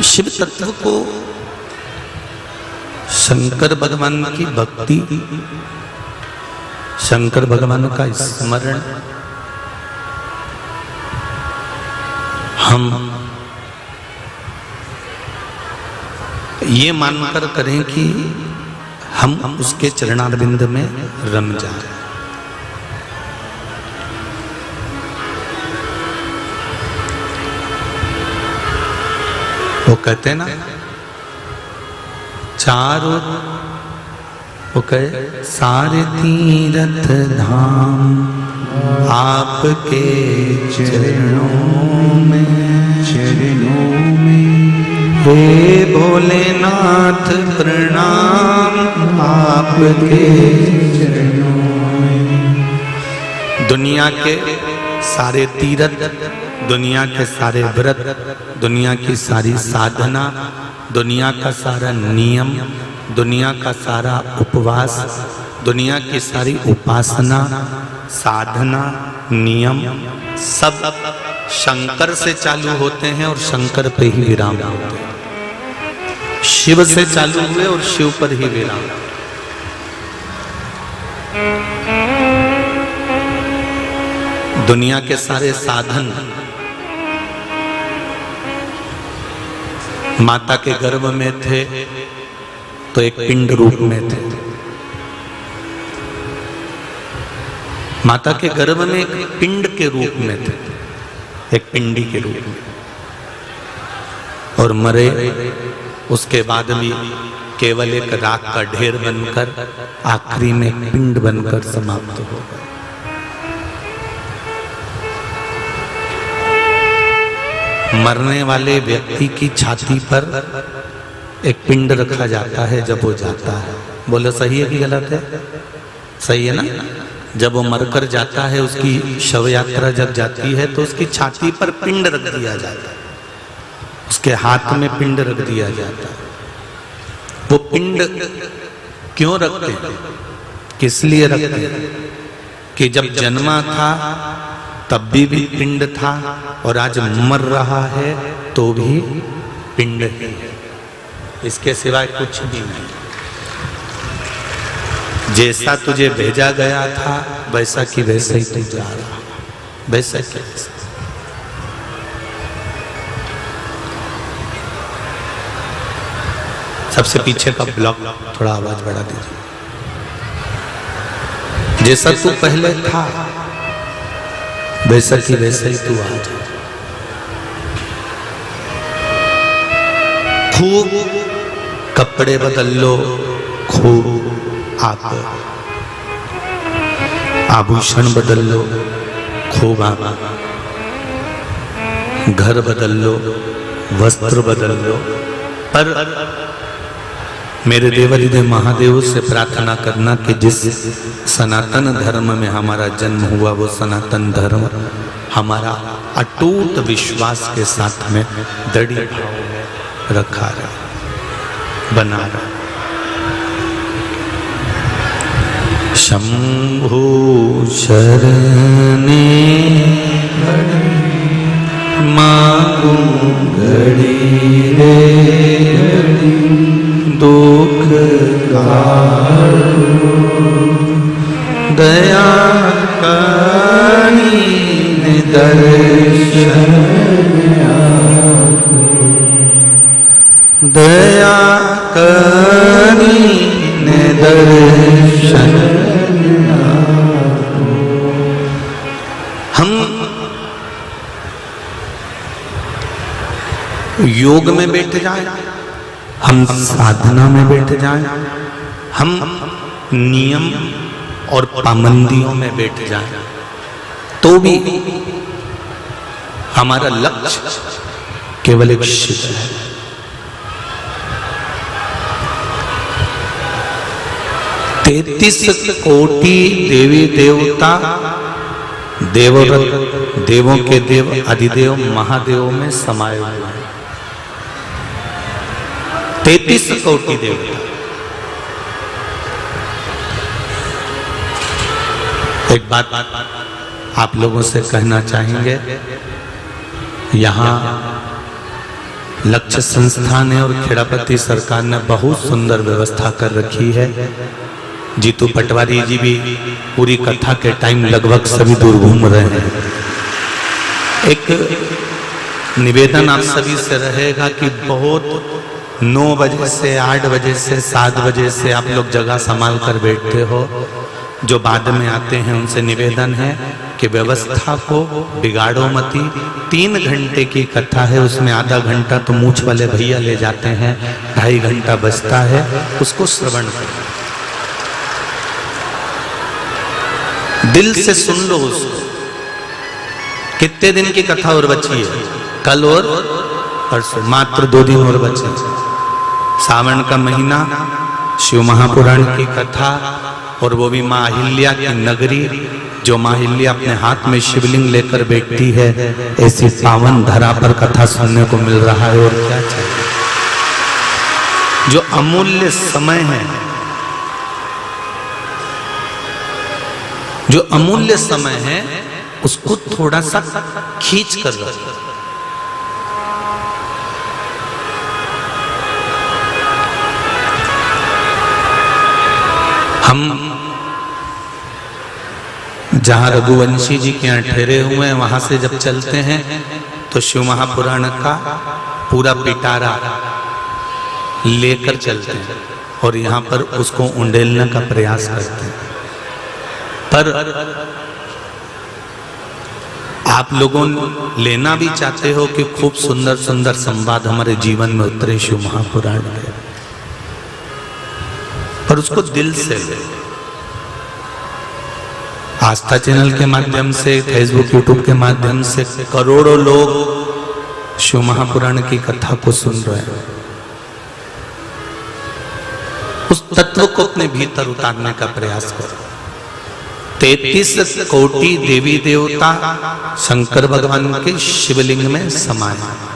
शिव तत्व को, शंकर भगवान की भक्ति, शंकर भगवान का स्मरण हम ये मानकर करें कि हम उसके चरणारविंद में रम जाएं। वो कहते हैं ना, चारों वो कहे सारे तीर्थ धाम आपके चरणों में, चरणों में। हे भोलेनाथ प्रणाम आपके चरणों में। दुनिया के सारे तीर्थ, दुनिया के सारे व्रत, दुनिया की सारी साधना, दुनिया का सारा नियम, दुनिया का सारा उपवास, दुनिया की सारी उपासना, साधना, नियम सब शंकर से चालू होते हैं और शंकर पे ही विराम होते हैं। शिव से चालू हुए और शिव पर ही विराम। दुनिया के सारे साधन माता के गर्भ में थे तो एक पिंड रूप में थे। माता के गर्भ में एक पिंड के रूप में थे, एक पिंडी के रूप में, और मरे उसके बाद भी केवल एक राख का ढेर बनकर आखिरी में पिंड बनकर समाप्त हो गए। मरने वाले व्यक्ति की छाती पर एक पिंड रखा जाता है जब वो जाता है। बोलो सही है कि गलत है? सही है ना? जब वो मरकर जाता है, उसकी शव यात्रा जब जाती है तो उसकी छाती पर पिंड रख दिया जाता है, उसके हाथ में पिंड रख दिया जाता है। वो पिंड क्यों रखते हैं, किस लिए रखते हैं? कि जब जन्मा था तब भी पिंड था और आज मर रहा है तो भी पिंड है। इसके सिवाय कुछ भी नहीं। जैसा तुझे भेजा गया था वैसा की वैसा ही तू जा रहा, वैसा की वैसा। सबसे पीछे का ब्लॉक थोड़ा आवाज बढ़ा दीजिए। जैसा तू पहले था वैसा की वैसा ही तू आ जा। खूब कपड़े बदल लो, खूब आप आभूषण बदल लो, खूब आप घर बदल लो, वस्त्र बदल लो, पर मेरे देवादिदेव महादेव से प्रार्थना करना कि जिस सनातन धर्म में हमारा जन्म हुआ वो सनातन धर्म हमारा अटूट विश्वास के साथ में दृढ़ भाव में रखा रहे, बना रहे। शंभु शरणे मांगू घड़ी रे दुख कारो, दया करी दर्शन आपको, दया करी दर्शन आपको। हम योग में बैठ जाए, हम साधना में बैठ जाएं, हम नियम और पाबंदियों में बैठ जाएं, तो भी हमारा लक्ष्य केवल एक शिव है। तैंतीस कोटि देवी देवता, देवव्रत, देवों के देव, अधिदेव, महादेव में समाये हुए हैं। 33 कोटि देवता। एक बात आप लोगों से कहना चाहेंगे, यहाँ लक्ष्य संस्थान ने और खेड़ापति सरकार ने बहुत सुंदर व्यवस्था कर रखी है। जीतू पटवारी जी भी पूरी कथा के टाइम लगभग सभी दूर घूम रहे हैं। एक निवेदन आप सभी से रहेगा कि बहुत 9 बजे से 8 बजे से 7 बजे से आप लोग जगह संभाल कर बैठते हो। जो बाद में आते हैं उनसे निवेदन है कि व्यवस्था को बिगाड़ो मती। 3 घंटे की कथा है, उसमें आधा घंटा तो मूछ वाले भैया ले जाते हैं, 2.5 घंटा बचता है, उसको श्रवण करो, दिल से सुन लो उसको। कितने दिन की कथा और बची है? कल और परसों, मात्र 2 दिन और बचे। सावन का महीना, शिव महापुराण की कथा, और वो भी माँ अहिल्या की नगरी, जो माँ अहिल्या अपने हाथ में शिवलिंग लेकर बैठती है, ऐसी पावन धरा पर कथा सुनने को मिल रहा है। और क्या चाहिए? जो अमूल्य समय है, जो अमूल्य समय है, उसको थोड़ा सा खींच कर रखो। हम जहां रघुवंशी जी के यहाँ ठहरे हुए हैं, वहां से जब चलते हैं तो शिव महापुराण का पूरा पिटारा लेकर चलते हैं और यहाँ पर उसको उंडेलने का प्रयास करते हैं। पर आप लोगों लेना भी चाहते हो कि खूब सुंदर सुंदर संवाद हमारे जीवन में उतरे शिव महापुराण के, पर उसको दिल से ले। आस्था चैनल के माध्यम से, फेसबुक यूट्यूब के माध्यम से करोड़ों लोग शिव महापुराण की कथा को सुन रहे हैं। उस तत्व को अपने भीतर उतारने का प्रयास करो। 33 कोटि देवी देवता शंकर भगवान के शिवलिंग में समाये।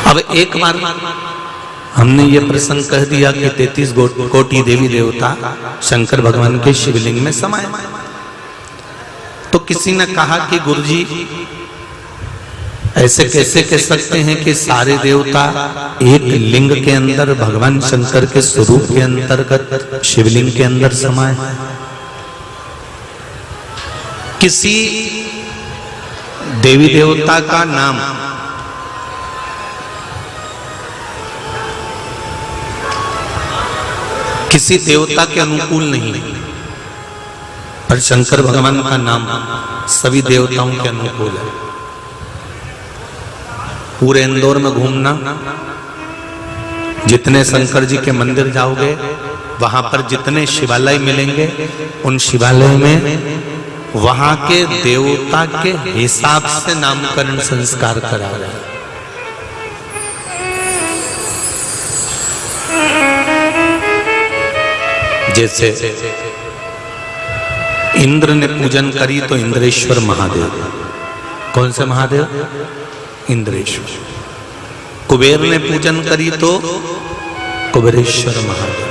अब एक बार हमने ये प्रसंग कह दिया कि 33 कोटि देवी देवता शंकर भगवान के शिवलिंग में समाये, तो किसी ने कहा कि गुरुजी ऐसे कैसे कह सकते हैं कि सारे देवता एक लिंग के अंदर भगवान शंकर के स्वरूप के अंतर्गत शिवलिंग के अंदर समाये? किसी देवी देवता का नाम किसी देवता के अनुकूल नहीं, पर शंकर भगवान का नाम सभी देवताओं के अनुकूल है। पूरे इंदौर में घूमना, जितने शंकर जी के मंदिर जाओगे वहां पर जितने शिवालय मिलेंगे, उन शिवालय में वहां के देवता के हिसाब से नामकरण संस्कार करा रहे हैं। जैसे इंद्र ने पूजन करी तो इंद्रेश्वर महादेव। कौन से महादेव? इंद्रेश्वर। कुबेर ने पूजन करी तो कुबेरेश्वर महादेव।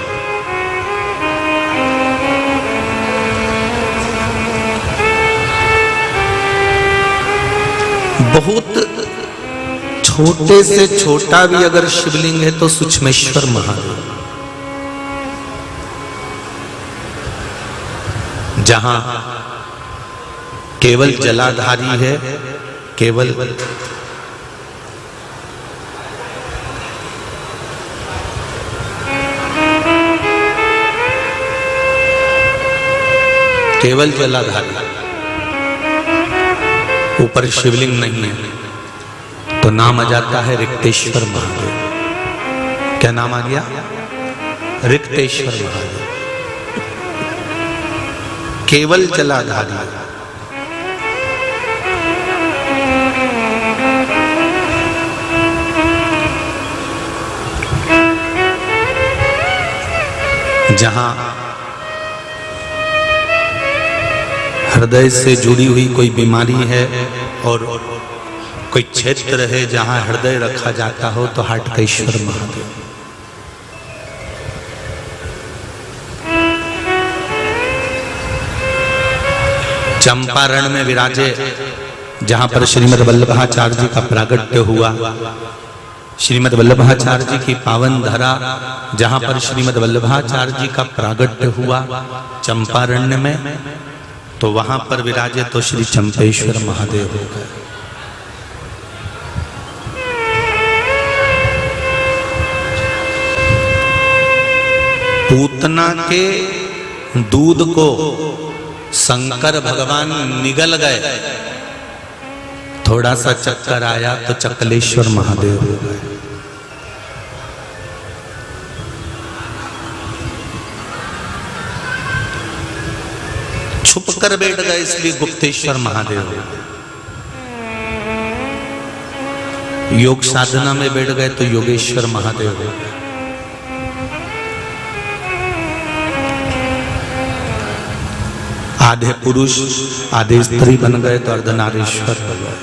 बहुत छोटे से छोटा भी अगर शिवलिंग है तो सूक्ष्मेश्वर महादेव। जहां केवल जलाधारी है, केवल जलाधारी, ऊपर शिवलिंग नहीं है, तो नाम आ जाता है रिक्तेश्वर महादेव। क्या नाम आ गया? रिक्तेश्वर महादेव। केवल जलाधारी। जहां हृदय से जुड़ी हुई कोई बीमारी है और कोई क्षेत्र है जहां हृदय रखा जाता हो, तो हाटकेश्वर महादेव। चंपारण में विराजे, जहां पर श्रीमद् वल्लभाचार्य जी का प्रागट्य हुआ। श्रीमद् वल्लभाचार्य जी की पावन धरा, जहां पर श्रीमद् वल्लभाचार्य जी का प्रागट्य हुआ चंपारण्य में, तो वहां पर विराजे तो श्री चंपेश्वर महादेव हो गए। पूतना के दूध को शंकर भगवान निगल गए, थोड़ा सा चक्कर आया तो चकलेश्वर महादेव हो गए। छुप कर बैठ गए इसलिए गुप्तेश्वर महादेव हो गए। योग साधना में बैठ गए तो योगेश्वर महादेव हो गए। आधे पुरुष आधे स्त्री बन गए तो अर्धनारीश्वर हो गए।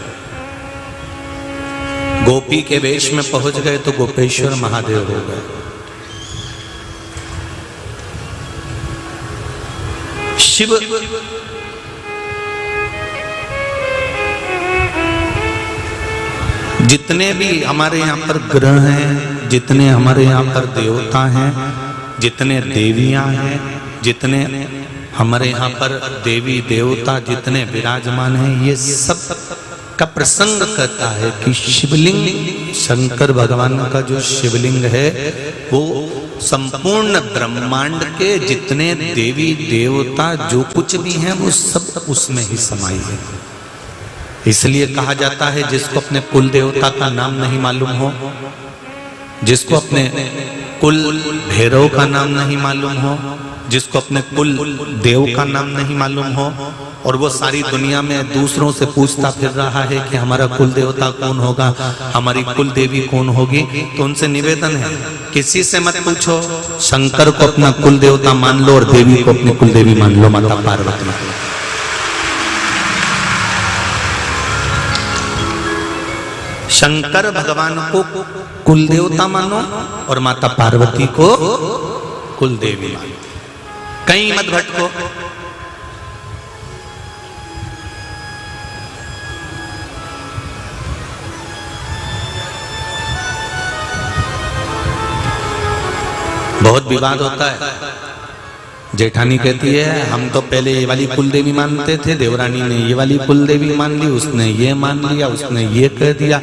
गोपी के वेश में पहुंच गए तो गोपेश्वर महादेव हो गए। शिव जितने भी हमारे यहाँ पर ग्रह हैं, जितने हमारे यहाँ पर देवता हैं, जितने देवियां हैं, जितने हमारे यहाँ पर देवी देवता जितने विराजमान हैं, ये सब का प्रसंग कहता है कि शिवलिंग, शंकर भगवान का जो शिवलिंग है वो संपूर्ण ब्रह्मांड के जितने देवी देवता जो कुछ भी हैं वो सब उसमें ही समाई है। इसलिए कहा जाता है जिसको अपने कुल देवता का नाम नहीं मालूम हो, जिसको अपने कुल भैरव का नाम नहीं मालूम हो, जिसको अपने कुल देव का नाम नहीं मालूम हो, और वो सारी दुनिया में दूसरों से पूछता फिर रहा है कि हमारा कुल देवता कौन होगा, हमारी कुल देवी कौन होगी, तो उनसे निवेदन है किसी से मत पूछो, शंकर को अपना कुल देवता मान लो और देवी को अपनी कुल देवी मान लो, माता पार्वती। शंकर भगवान को कुल देवता मानो और माता पार्वती को कुल देवी मानो, कहीं मत भटको। बहुत विवाद होता है। जेठानी कहती है हम तो पहले ये वाली कुल देवी मानते थे, देवरानी ने ये वाली कुल देवी मान ली, उसने ये मान लिया, उसने ये कह दिया,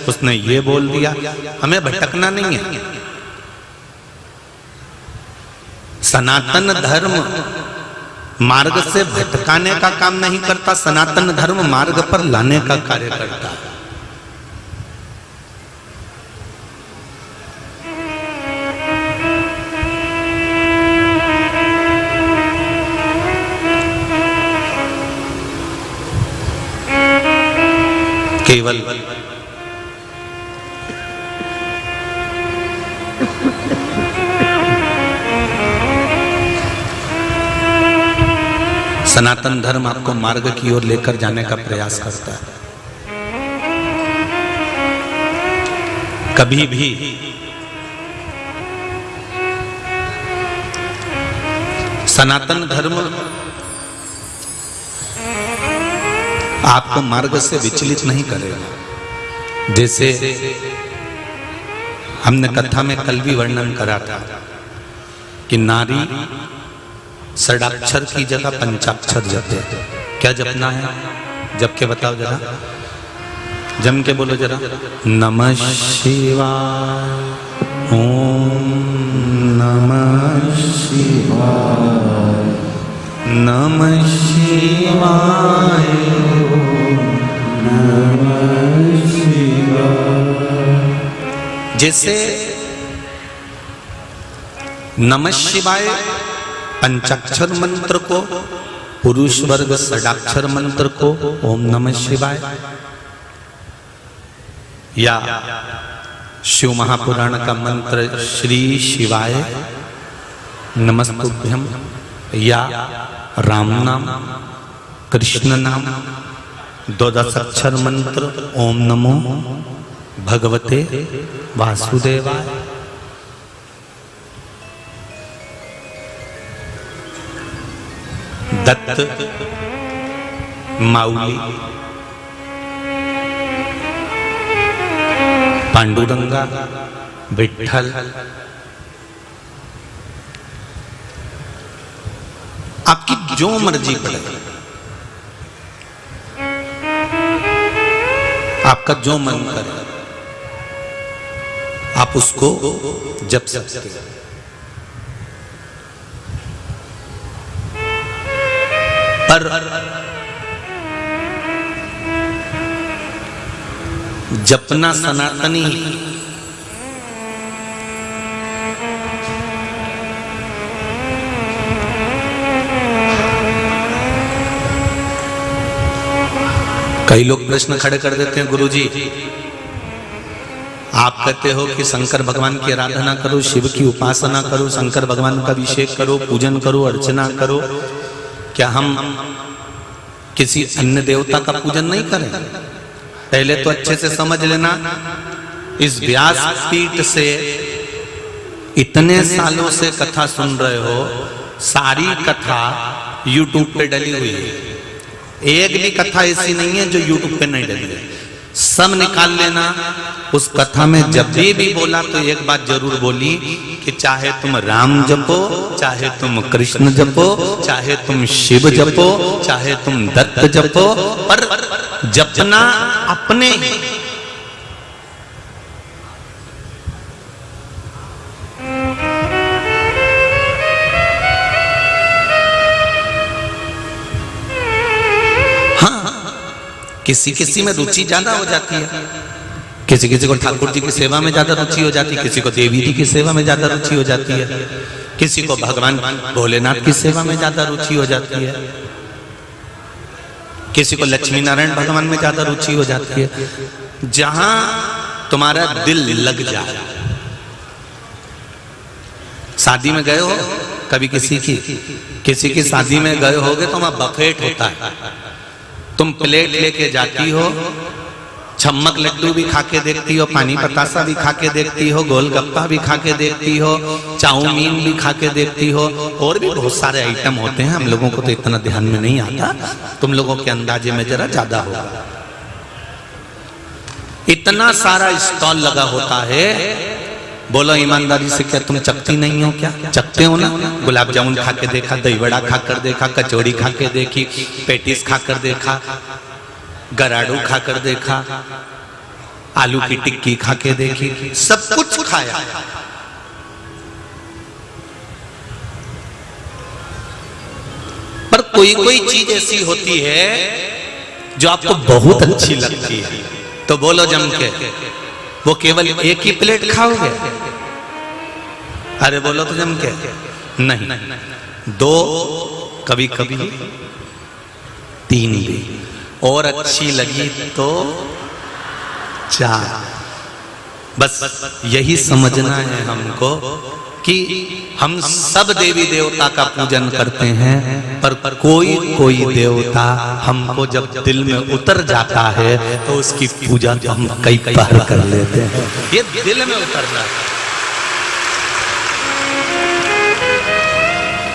उसने ये बोल दिया। हमें भटकना नहीं है। सनातन धर्म मार्ग से भटकाने का काम नहीं करता, सनातन धर्म मार्ग पर लाने का कार्य करता है। केवल सनातन धर्म आपको मार्ग की ओर लेकर जाने का प्रयास करता है। कभी भी सनातन धर्म आपको मार्ग से विचलित नहीं करेगा। जैसे हमने कथा में कल भी वर्णन करा था कि नारी षडाक्षर की जगह पंचाक्षर जपे। क्या जपना है? जप के बताओ जरा, जम के बोलो जरा। नमः शिवाय, ओम नमः शिवाय, नमः शिवाय, नमः शिवाय। जैसे नमः शिवाय पंचाक्षर मंत्र को, पुरुष वर्ग षडाक्षर मंत्र को ओम नमः शिवाय, या शिव महापुराण का मंत्र श्री शिवाय नमस्तुभ्यम, या राम नाम, कृष्ण नाम, 12 अक्षर मंत्र ओम नमो भगवते वासुदेवाय। दत्त माऊली, पांडुरंगा, विठ्ठल, आपकी जो मर्जी पड़े, आपका जो मन करे आप उसको जप सकते हैं। पर जपना सनातनी, कई लोग प्रश्न खड़े कर देते हैं, गुरुजी आप कहते हो कि शंकर भगवान की आराधना करो, शिव की उपासना करो, शंकर भगवान का अभिषेक करो, पूजन करो, अर्चना करो, क्या हम किसी अन्य देवता का पूजन नहीं करें? पहले तो अच्छे से समझ लेना, इस व्यास पीठ से इतने सालों से कथा सुन रहे हो, सारी कथा YouTube पे डली हुई है, एक भी कथा ऐसी नहीं है जो YouTube पे नहीं डली है, सब निकाल लेना। उस कथा में जब भी बोला तो एक बात जरूर बोली कि चाहे तुम राम जपो, चाहे तुम कृष्ण जपो, चाहे तुम शिव जपो, चाहे तुम दत्त जपो, पर जपना अपने ही। किसी किसी में रुचि ज्यादा हो जाती है, किसी किसी को ठाकुर जी की सेवा में ज्यादा रुचि हो जाती है, किसी को देवी जी की सेवा में ज्यादा रुचि हो जाती है, किसी को भगवान भोलेनाथ की सेवा में ज्यादा रुचि हो जाती है, किसी को लक्ष्मी नारायण भगवान में ज्यादा रुचि हो जाती है। जहां तुम्हारा दिल लग जाए। शादी में गए हो कभी किसी की शादी में गए होगे तो वहां बफेट होता है, तुम प्लेट लेके जाती हो, छम्मक लड्डू भी खा के देखती हो, पानी बतासा भी खा के देखती हो, गोलगप्पा भी खा के देखती हो, चाउमीन भी खा के देखती हो, और भी बहुत सारे आइटम होते हैं, हम लोगों को तो इतना ध्यान में नहीं आता, तुम लोगों के अंदाजे में जरा ज्यादा होगा। इतना सारा स्टॉल लगा होता है, बोलो ईमानदारी से क्या तुम चखती नहीं हो? क्या चखते हो ना? गुलाब जामुन खा के देखा, दही बड़ा खाकर देखा, कचौड़ी खा के देखी, पेटिस खाकर देखा, गराडू खाकर देखा, आलू की टिक्की खा के देखी, सब कुछ खाया। पर कोई कोई चीज ऐसी होती है जो आपको बहुत अच्छी लगती है, तो बोलो जम के, वो केवल एक ही प्लेट खाओगे? अरे बोलो तो जम के, नहीं, दो, कभी कभी तीन भी, और अच्छी लगी तो चार। बस यही समझना है हमको कि हम सब देवी देवता का पूजन करते हैं, पर कोई कोई देवता हमको जब दिल में उतर जाता है तो उसकी पूजा तो हम कई बार कर लेते हैं। ये दिल में उतरना,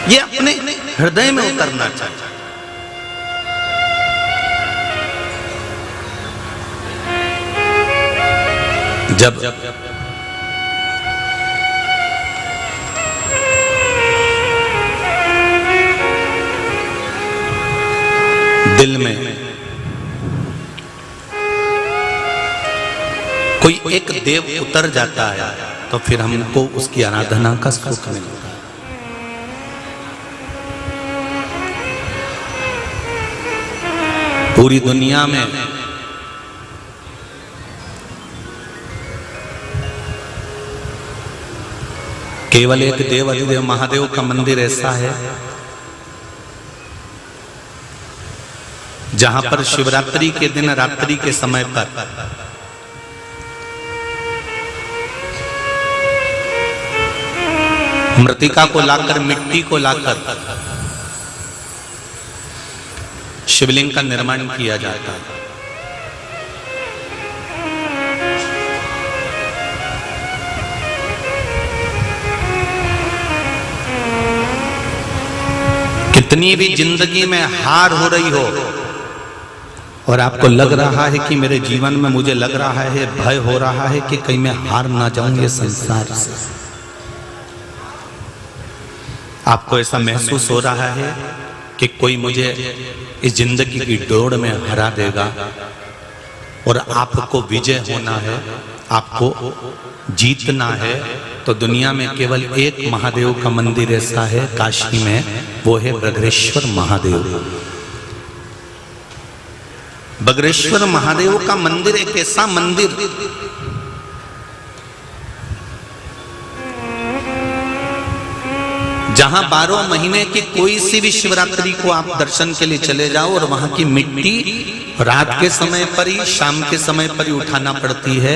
ये अपने हृदय में उतरना चाहिए। जब दिल में कोई एक देव उतर जाता है तो फिर हमको उसकी आराधना का सुख मिलता है। पूरी दुनिया में केवल एक देव अधिदेव महादेव का मंदिर ऐसा है जहां पर शिवरात्रि के दिन रात्रि के समय पर मृतिका को लाकर, मिट्टी को लाकर शिवलिंग का निर्माण किया जाता है। कितनी भी जिंदगी में हार हो रही हो, और आपको लग रहा है कि मेरे जीवन में मुझे लग रहा है, भय हो रहा है कि कहीं मैं हार ना जाऊं ये संसार से। आपको ऐसा महसूस हो रहा है कि कोई मुझे इस जिंदगी की दौड़ में हरा देगा और आपको विजय होना है, आपको जीतना है। तो दुनिया में केवल एक महादेव का मंदिर ऐसा है काशी में, वो है बगरेश्वर महादेव। बगरेश्वर महादेव का मंदिर एक ऐसा मंदिर जहां 12 महीने की कोई सी भी शिवरात्रि को आप दर्शन के लिए चले जाओ और वहां की मिट्टी रात के समय पर ही, शाम के समय पर ही उठाना पड़ती है।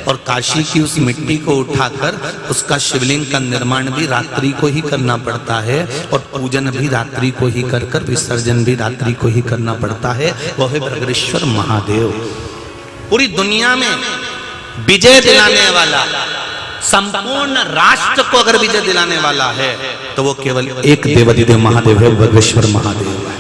और काशी की उस मिट्टी को उठाकर उसका शिवलिंग का निर्माण भी रात्रि को ही करना पड़ता है और पूजन भी रात्रि को ही कर कर विसर्जन भी रात्रि को ही करना पड़ता है। वह है बगरेश्वर महादेव। पूरी दुनिया में विजय दिलाने वाला, संपूर्ण राष्ट्र को अगर विजय दिलाने वाला है तो वो केवल एक देवाधिदेव महादेव है, बगरेश्वर महादेव है।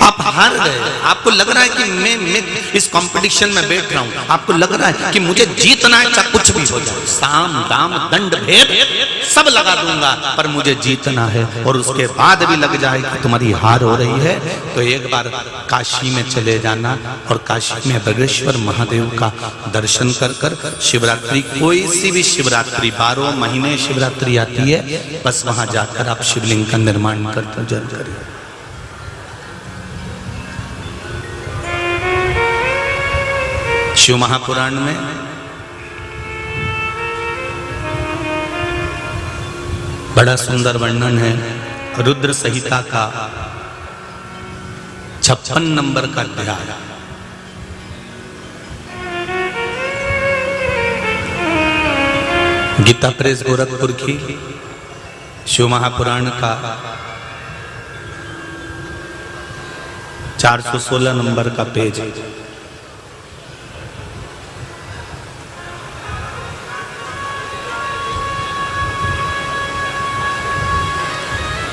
आप हार गए, आपको लग रहा है कि मैं इस कंपटीशन में बैठ रहा हूं, आपको लग रहा है कि मुझे जीतना है, चाहे कुछ भी हो जाए, साम दाम दंड भेद सब लगा दूंगा, पर मुझे जीतना है। और उसके बाद भी लग जाए कि तुम्हारी हार हो रही है, तो एक बार काशी में चले जाना और काशी में बगरेश्वर महादेव का दर्शन कर कर शिवरात्रि, कोई सी भी शिवरात्रि, 12 महीने शिवरात्रि आती है, बस वहां जाकर आप शिवलिंग का निर्माण कर पूजन करें। शिव महापुराण में बड़ा सुंदर वर्णन है, रुद्र संहिता का 56 नंबर का अध्याय। गीता प्रेस गोरखपुर की शिव महापुराण का 416 नंबर का पेज।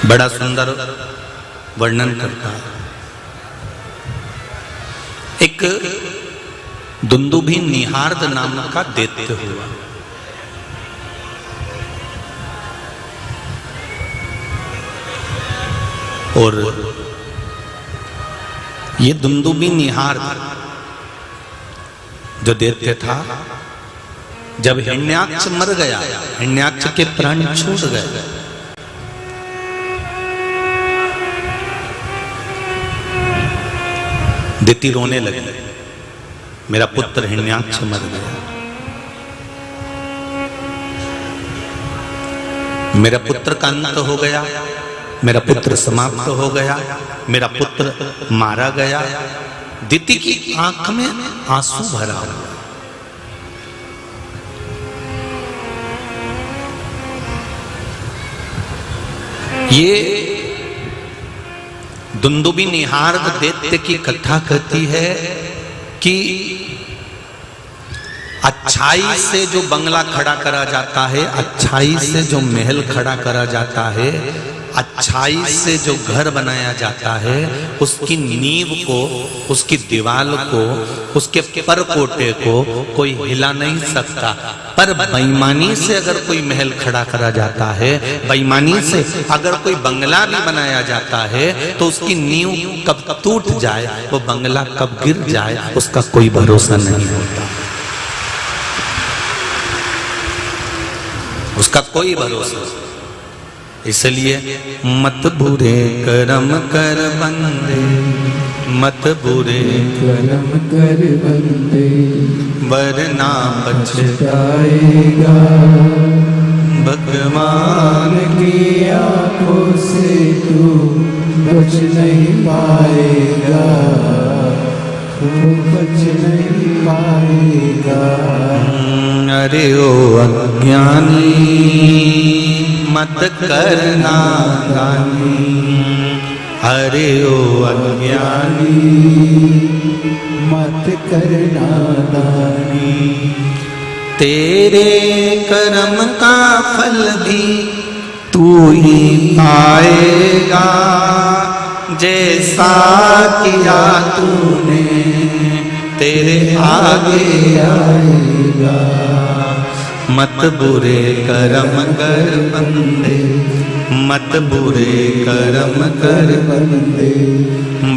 बड़ा सुंदर वर्णन करता है। एक दुंदुभी निहार्द नाम का दैत्य हुआ। और ये दुंदुभी निहार्द जो दैत्य था, जब हिरण्याक्ष मर गया, हिरण्याक्ष के प्राण छूट गए, दिति रोने लगी, मेरा पुत्र हिरण्याक्ष मर गया, मेरा पुत्र का अंत हो गया, मेरा पुत्र समाप्त हो गया, मेरा पुत्र मारा गया। दिति की आंख में आंसू भरा हुआ। ये दुंदुभी निहार्द दैत्य की कथा कहती है कि अच्छाई से जो बंगला खड़ा करा जाता है, अच्छाई से जो महल खड़ा करा जाता है, अच्छाई से जो घर बनाया जाता है, उसकी नींव को, उसकी दीवार को, उसके परकोटे को कोई हिला नहीं सकता। पर बेईमानी से अगर कोई महल खड़ा करा जाता है, बेईमानी से अगर कोई बंगला भी बनाया जाता है, तो उसकी नींव कब टूट जाए, वो बंगला कब गिर जाए, उसका कोई भरोसा नहीं होता, उसका कोई भरोसा नहीं। इसलिए मत बुरे कर्म कर बंदे, मत बुरे कर्म कर बंदे, वरना पछताएगा, भगवान की आंखों से तू बच नहीं पाएगा, तू बच नहीं पाएगा। अरे ओ अज्ञानी मत करना दानी, अरे ओ अज्ञानी मत करना दानी। तेरे कर्म का फल भी तू ही पाएगा जैसा किया तूने, तेरे आगे आएगा। मत बुरे कर्म कर बंदे, मत बुरे कर्म कर बंदे,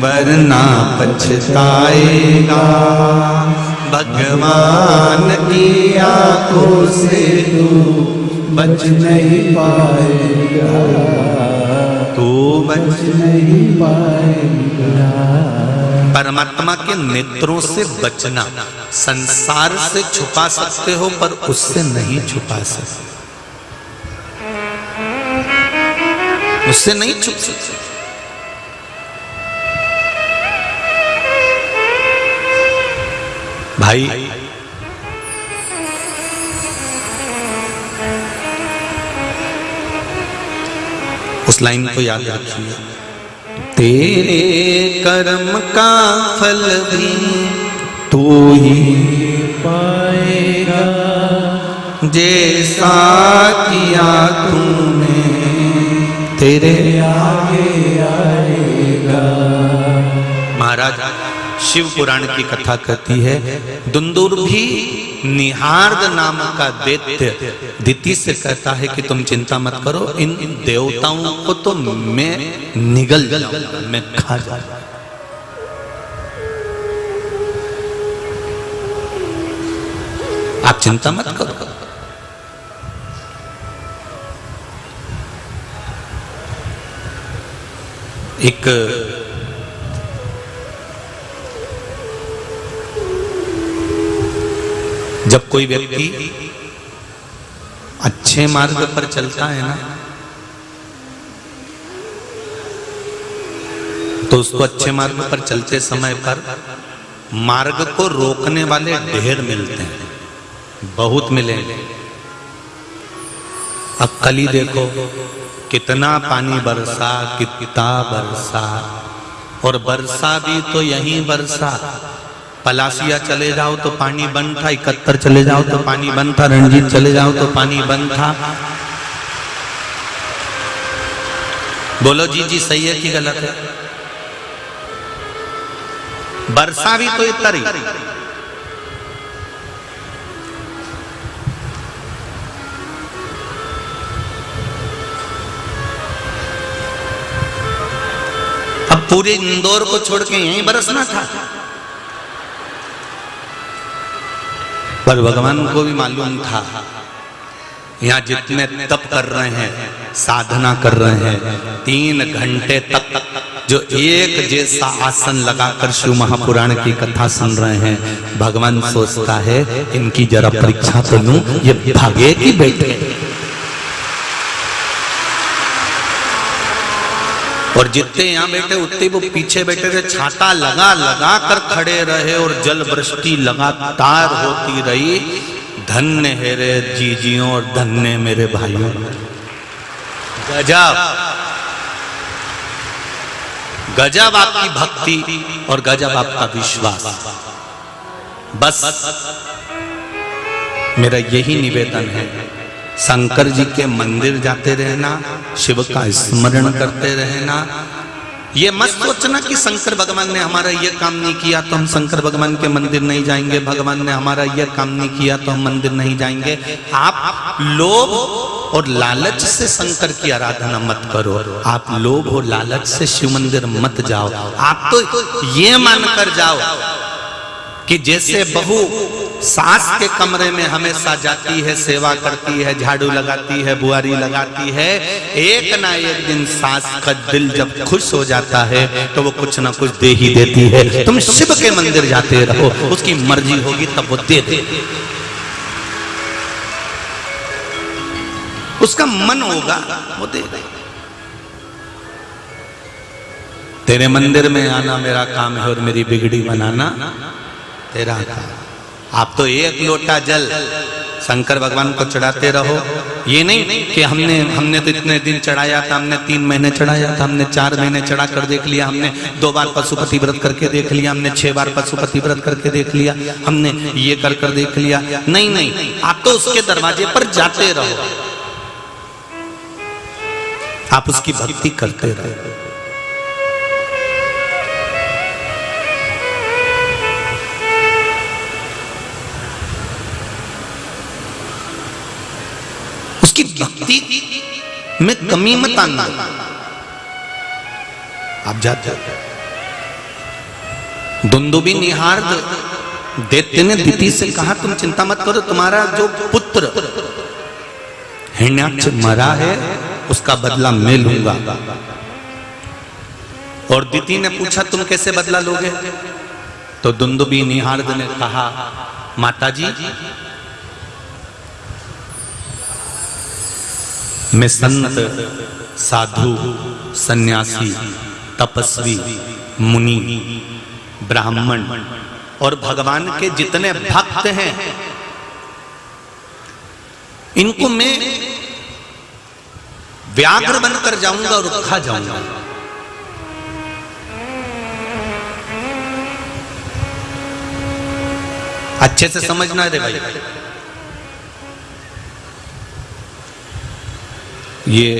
वरना पछताएगा। भगवान की आंखों से तू बच नहीं पाएगा, तू बच नहीं पाएगा। परमात्मा के नेत्रों से बचना, संसार से छुपा सकते हो पर उससे नहीं छुपा सकते, उससे नहीं छुप सकते। भाई उस लाइन को याद रखिए, तेरे कर्म का फल भी तू ही पाएगा, जैसा किया तूने, तेरे आगे आएगा। महाराज शिव पुराण की कथा कहती है, दुंदुर्भी निहार्द नाम का दैत्य दिति से कहता है कि तुम चिंता मत करो, इन देवताओं को तो मैं निगल जाऊंगा, मैं खा जाऊंगा। आप चिंता मत करो। एक जब कोई व्यक्ति अच्छे मार्ग पर चलता है ना, तो उसको अच्छे मार्ग पर चलते समय पर मार्ग को रोकने वाले ढेर मिलते हैं, बहुत मिलेंगे। अब कल ही देखो कितना पानी बरसा, कितना बरसा, और बरसा भी तो यहीं बरसा। पलासिया चले जाओ तो पानी बंद था, 71 चले जाओ तो पानी बंद था, रणजीत चले जाओ तो पानी बंद था। बोलो जी जी सही है कि गलत है? बरसा भी तो इतना ही। अब पूरे इंदौर को छोड़ के यहीं बरसना था, पर भगवान को भी मालूम था यहाँ जितने तप कर रहे हैं, साधना कर रहे हैं, 3 घंटे तक जो एक जैसा आसन लगाकर शिव महापुराण की कथा सुन रहे हैं, भगवान सोचता है इनकी जरा परीक्षा तो लूं, ये भागे कि बैठे। और जितने यहाँ बैठे उतने वो पीछे बैठे थे, छाता लगा लगा कर खड़े रहे और जल वृष्टि लगातार होती रही। धन्य है रे जीजियों और धन्य मेरे भाइयों। गजब गजब आपकी भक्ति और गजब आपका विश्वास। बस मेरा यही निवेदन है, शंकर जी के मंदिर जाते रहना, शिव का स्मरण करते रहना। ये मत सोचना कि शंकर भगवान ने हमारा ये काम नहीं किया तो हम शंकर भगवान के मंदिर नहीं जाएंगे, भगवान ने हमारा ये काम नहीं किया तो हम मंदिर नहीं जाएंगे। आप लोभ और लालच से शंकर की आराधना मत करो, आप लोभ और लालच से शिव मंदिर मत जाओ। आप तो ये मानकर जाओ कि जैसे बहू सास के कमरे में हमेशा जाती है, सेवा करती है, झाड़ू लगाती है, बुआरी लगाती है, एक ना एक दिन सास का दिल जब खुश हो जाता है तो वो कुछ ना कुछ दे ही देती है। तुम शिव के मंदिर जाते रहो, उसकी मर्जी होगी तब वो दे दे, उसका मन होगा वो दे दे। तेरे मंदिर में आना मेरा काम है और मेरी बिगड़ी बनाना तेरा काम। आप तो एक लोटा जल शंकर भगवान को चढ़ाते रहो। ये नहीं कि हमने तो इतने दिन चढ़ाया था, हमने 3 महीने चढ़ाया था, हमने 4 महीने चढ़ा कर देख लिया, हमने 2 बार पशुपति व्रत करके देख लिया, हमने 6 बार पशुपति व्रत करके देख लिया, हमने ये कर देख लिया। नहीं, आप तो उसके दरवाजे पर जाते रहो। आप उसकी भक्ति करते रहो। उसकी भक्ति में कमी मत आना। आप जाते दुंदुबी निहार्द दैत्य ने दिति से कहा, तुम चिंता मत करो, तुम्हारा जो पुत्र हिरण्याक्ष मरा है उसका बदला मैं लूंगा। और दिति ने पूछा, तुम कैसे बदला लोगे? तो दुंदुबी निहार्द ने कहा, माताजी मैं संत, साधु, सन्यासी, तपस्वी, मुनि, ब्राह्मण और भगवान के जितने भक्त हैं इनको मैं व्याघ्र बनकर जाऊंगा और खा जाऊंगा। अच्छे से समझना रे भाई, ये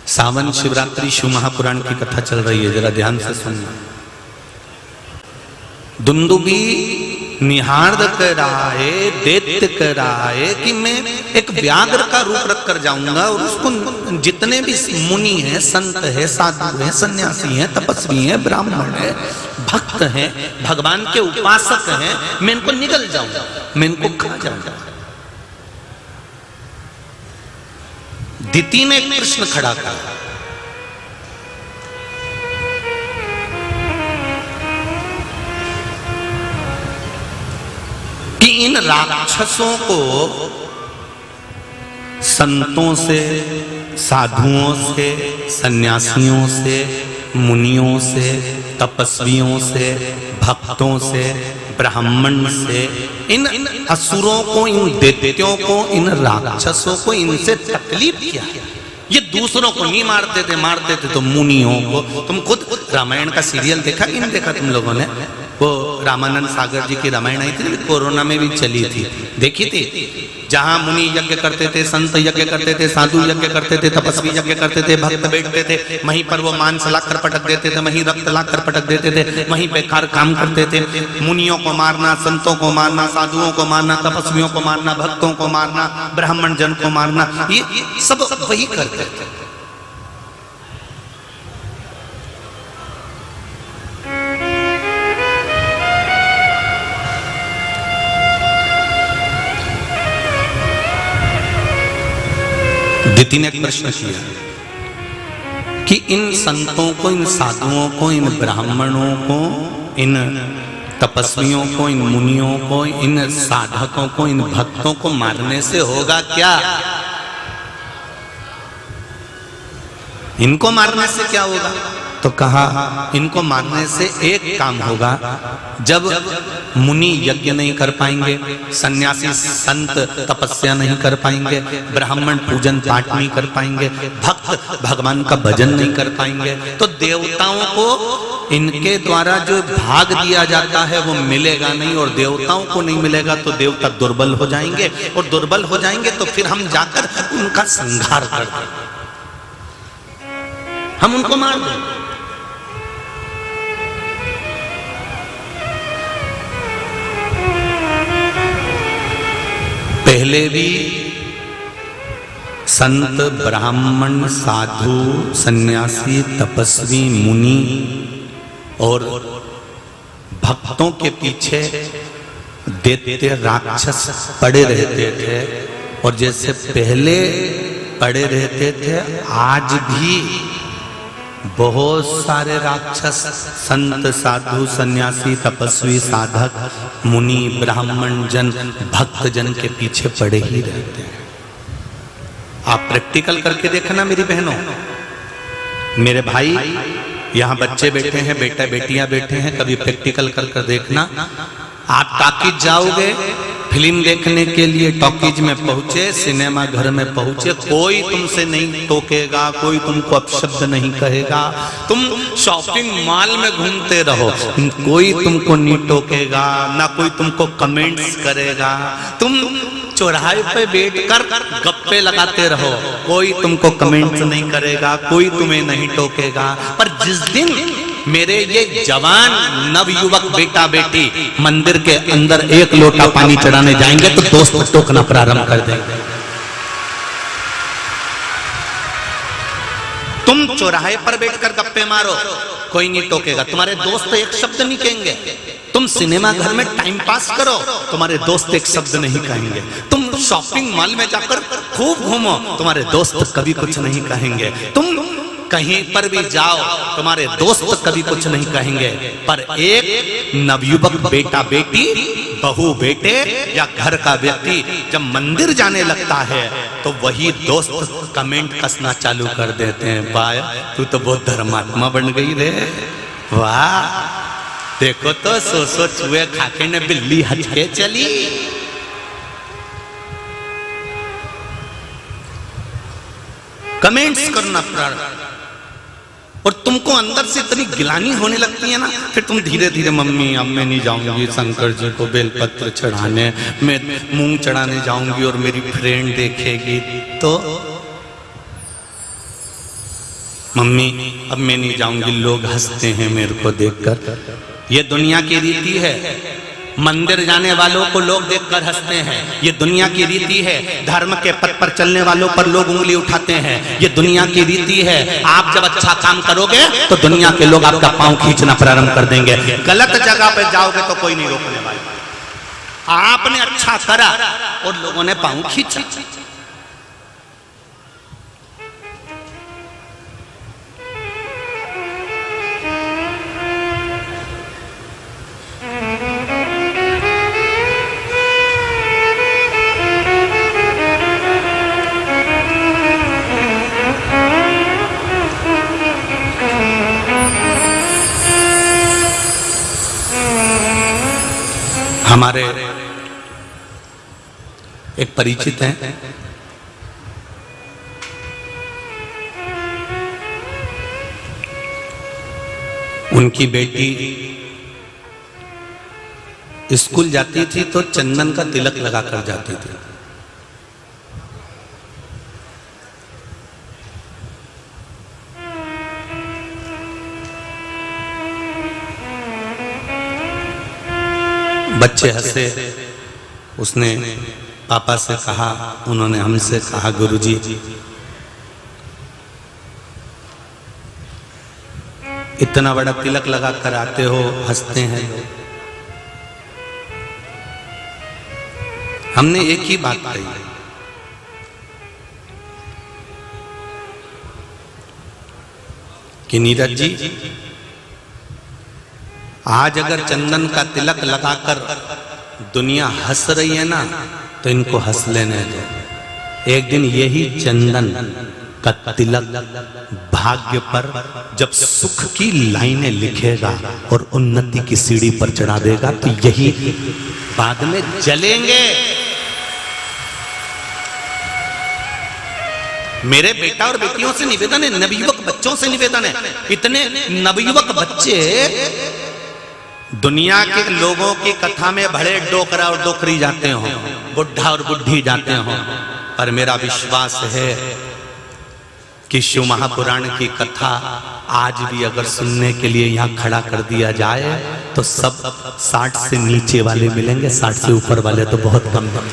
सावन शिवरात्रि शिव महापुराण की कथा चल रही है, जरा ध्यान से सुनना। दुंदुबी निहार्द कर रहा है, दैत्य कर रहा है कि मैं एक व्याघ्र का रूप रख कर जाऊंगा और उसको जितने भी मुनि हैं, संत है, साधु हैं, सन्यासी हैं, तपस्वी हैं, ब्राह्मण है, भक्त हैं, भगवान के उपासक हैं, मैं इनको निगल जाऊंगा, मैं इनको खा जाऊंगा। दिति ने एक प्रश्न खड़ा किया कि इन राक्षसों को संतों से, साधुओं से, सन्यासियों से, मुनियों से, तपस्वियों से, भक्तों से, ब्राह्मण से, इन असुरों को, इन दैत्यों को, इन राक्षसों को इनसे तकलीफ क्या? ये दूसरों को नहीं मारते थे तो मुनियों को। तुम खुद रामायण का सीरियल देखा कि नहीं देखा तुम लोगों ने? वो रामानंद सागर जी की रामायण आई थी ना, कोरोना में भी चली थी, देखी थी? जहां मुनि यज्ञ करते थे, संत यज्ञ करते थे, साधु यज्ञ करते थे, तपस्वी यज्ञ करते थे, भक्त बैठते थे, वहीं पर वो मांस लाकर पटक देते थे, वहीं रक्त लाकर पटक देते थे, वहीं बेकार काम करते थे। मुनियों को मारना, संतों को मारना, साधुओं को मारना, तपस्वियों को मारना, भक्तों को मारना, ब्राह्मण जन को मारना, ये सब वही करते थे। दिति ने एक प्रश्न किया कि इन संतों को, इन साधुओं को, इन ब्राह्मणों को, इन तपस्वियों को, इन मुनियों को, इन साधकों को, इन भक्तों को मारने से होगा क्या? इनको मारने से क्या होगा? तो कहा इनको मारने से एक काम होगा, जब मुनि यज्ञ नहीं कर पाएंगे, सन्यासी संत तपस्या नहीं कर पाएंगे, ब्राह्मण पूजन पाठ नहीं कर पाएंगे, भक्त भगवान का भजन नहीं कर पाएंगे, तो देवताओं को इनके द्वारा जो भाग दिया जाता है वो मिलेगा नहीं, और देवताओं को नहीं मिलेगा तो देवता दुर्बल हो जाएंगे, और दुर्बल हो जाएंगे तो फिर हम जाकर उनका संहार कर देंगे, हम उनको मार देंगे। पहले भी संत, ब्राह्मण, साधु, सन्यासी, तपस्वी, मुनि और भक्तों के पीछे दैत्य राक्षस पड़े रहते थे, और जैसे पहले पड़े रहते थे आज भी बहुत सारे राक्षस संत, साधु, सन्यासी, तपस्वी, साधक, मुनि, ब्राह्मण जन, भक्त जन के पीछे पड़े ही रहते हैं। आप प्रैक्टिकल करके देखना मेरी बहनों, मेरे भाई, यहाँ बच्चे बैठे हैं, बेटा बेटियां बैठे हैं, कभी प्रैक्टिकल कर देखना। आप टॉकीज जाओगे, फिल्म देखने के लिए टॉकीज में पहुंचे, सिनेमा घर में पहुंचे, कोई तुमसे नहीं टोकेगा, कोई तुमको अपशब्द नहीं कहेगा। तुम शॉपिंग मॉल में घूमते रहो, कोई तुमको नहीं टोकेगा, ना कोई तुमको कमेंट्स करेगा। तुम चौराहे पे बैठकर गप्पे लगाते रहो, कोई तुमको कमेंट नहीं करेगा, कोई तुम्हें नहीं टोकेगा। पर जिस दिन मेरे ये जवान नवयुवक बेटा बेटी मंदिर के अंदर एक लोटा पानी चढ़ाने जाएंगे तो दोस्त टोकना प्रारंभ कर देंगे। तुम चौराहे पर बैठकर गप्पे मारो, कोई नहीं टोकेगा, तुम्हारे दोस्त एक शब्द नहीं कहेंगे। तुम सिनेमा घर में टाइम पास करो, तुम्हारे दोस्त एक शब्द नहीं कहेंगे। तुम शॉपिंग मॉल में जाकर खूब घूमो, तुम्हारे दोस्त कभी कुछ नहीं कहेंगे। तुम कहीं पर भी जाओ, तुम्हारे दोस्त कभी कुछ नहीं कहेंगे। पर एक नवयुवक बेटा बेटी, बहू बेटे या घर का व्यक्ति जब मंदिर जाने लगता है तो वही दोस्त कमेंट कसना चालू कर देते हैं, बाय तू तो बहुत धर्मात्मा बन गई रे, वाह देखो तो सो चूहे खाके ने बिल्ली हट के चली। कमेंट्स करना प्रारंभ, और तुमको अंदर से इतनी गिलानी होने लगती है ना, फिर तुम धीरे धीरे मम्मी अब मैं नहीं जाऊंगी शंकर जी को बेलपत्र चढ़ाने, मैं मूंग चढ़ाने जाऊंगी और मेरी फ्रेंड देखेगी तो मम्मी अब मैं नहीं जाऊंगी, लोग हंसते हैं मेरे को देखकर। ये दुनिया की रीति है, मंदिर जाने वालों को लोग देखकर हंसते हैं, ये दुनिया की रीति है। धर्म के पथ पर चलने वालों पर लोग उंगली उठाते हैं, ये दुनिया की रीति है। आप जब अच्छा काम करोगे तो दुनिया के लोग आपका पांव खींचना प्रारंभ कर देंगे। गलत जगह पे जाओगे तो कोई नहीं रोकने वाला। आपने अच्छा करा और लोगों ने पांव खींचा। हमारे एक परिचित हैं, उनकी बेटी स्कूल जाती थी तो चंदन का तिलक लगाकर जाती थी। बच्चे हंसे, उसने पापा से कहा, उन्होंने हमसे कहा गुरुजी इतना बड़ा तिलक लगा कर आते हो, हंसते हैं लोग। हमने एक ही बात कही कि नीरज जी आज अगर चंदन का तिलक लगाकर दुनिया हंस रही है ना तो इनको हंस लेने दो। एक दिन यही चंदन का तिलक भाग्य पर जब सुख की लाइनें लिखेगा और उन्नति की सीढ़ी पर चढ़ा देगा तो यही बाद में जलेंगे। मेरे बेटा और बेटियों से निवेदन है, नवयुवक बच्चों से निवेदन है, इतने नवयुवक बच्चे दुनिया के लोगों की कथा में भले डोकरा और डोकरी जाते हो, बुढ़ा और बुढ़ी जाते हो, पर मेरा विश्वास है कि शिव महापुराण की कथा आज भी अगर सुनने के लिए यहाँ खड़ा कर दिया जाए तो सब 60 से नीचे वाले मिलेंगे, 60 से ऊपर वाले तो बहुत कम है।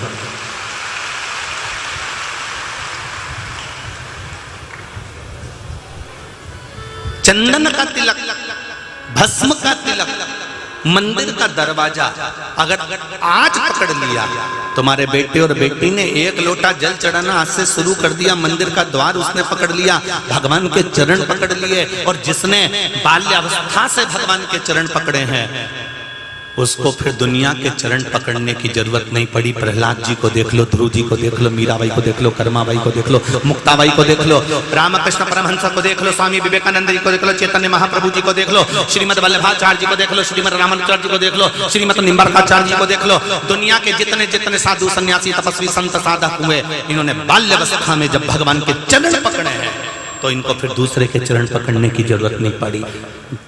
चंदन का तिलक, भस्म का तिलक, मंदिर का दरवाजा अगर आज पकड़ लिया, तुम्हारे बेटे और बेटी ने एक लोटा जल चढ़ाना आज से शुरू कर दिया, मंदिर का द्वार उसने पकड़ लिया, भगवान के चरण पकड़ लिए, और जिसने बाल्यावस्था से भगवान के चरण पकड़े हैं उसको फिर दुनिया के चरण पकड़ने की जरूरत नहीं पड़ी। प्रहलाद जी को देख लो, ध्रुव जी को देख लो, मीराबाई को देख लो, कर्माबाई को देख लो, मुक्ताबाई को देख लो, रामकृष्ण परमहंस को देख लो, स्वामी विवेकानंद जी को देख लो, चैतन्य महाप्रभु जी को देख लो, श्रीमद वल्लभाचार्य जी को देख लो, श्रीमद रामानुजाचार्य जी को देख लो, श्रीमद निम्बार्काचार्य जी को देख लो। दुनिया के जितने जितने साधु सन्यासी तपस्वी संत साधक हुए, इन्होंने बाल्यावस्था में जब भगवान के चरण पकड़े हैं तो इनको फिर दूसरे के चरण पकड़ने की जरूरत नहीं पड़ी।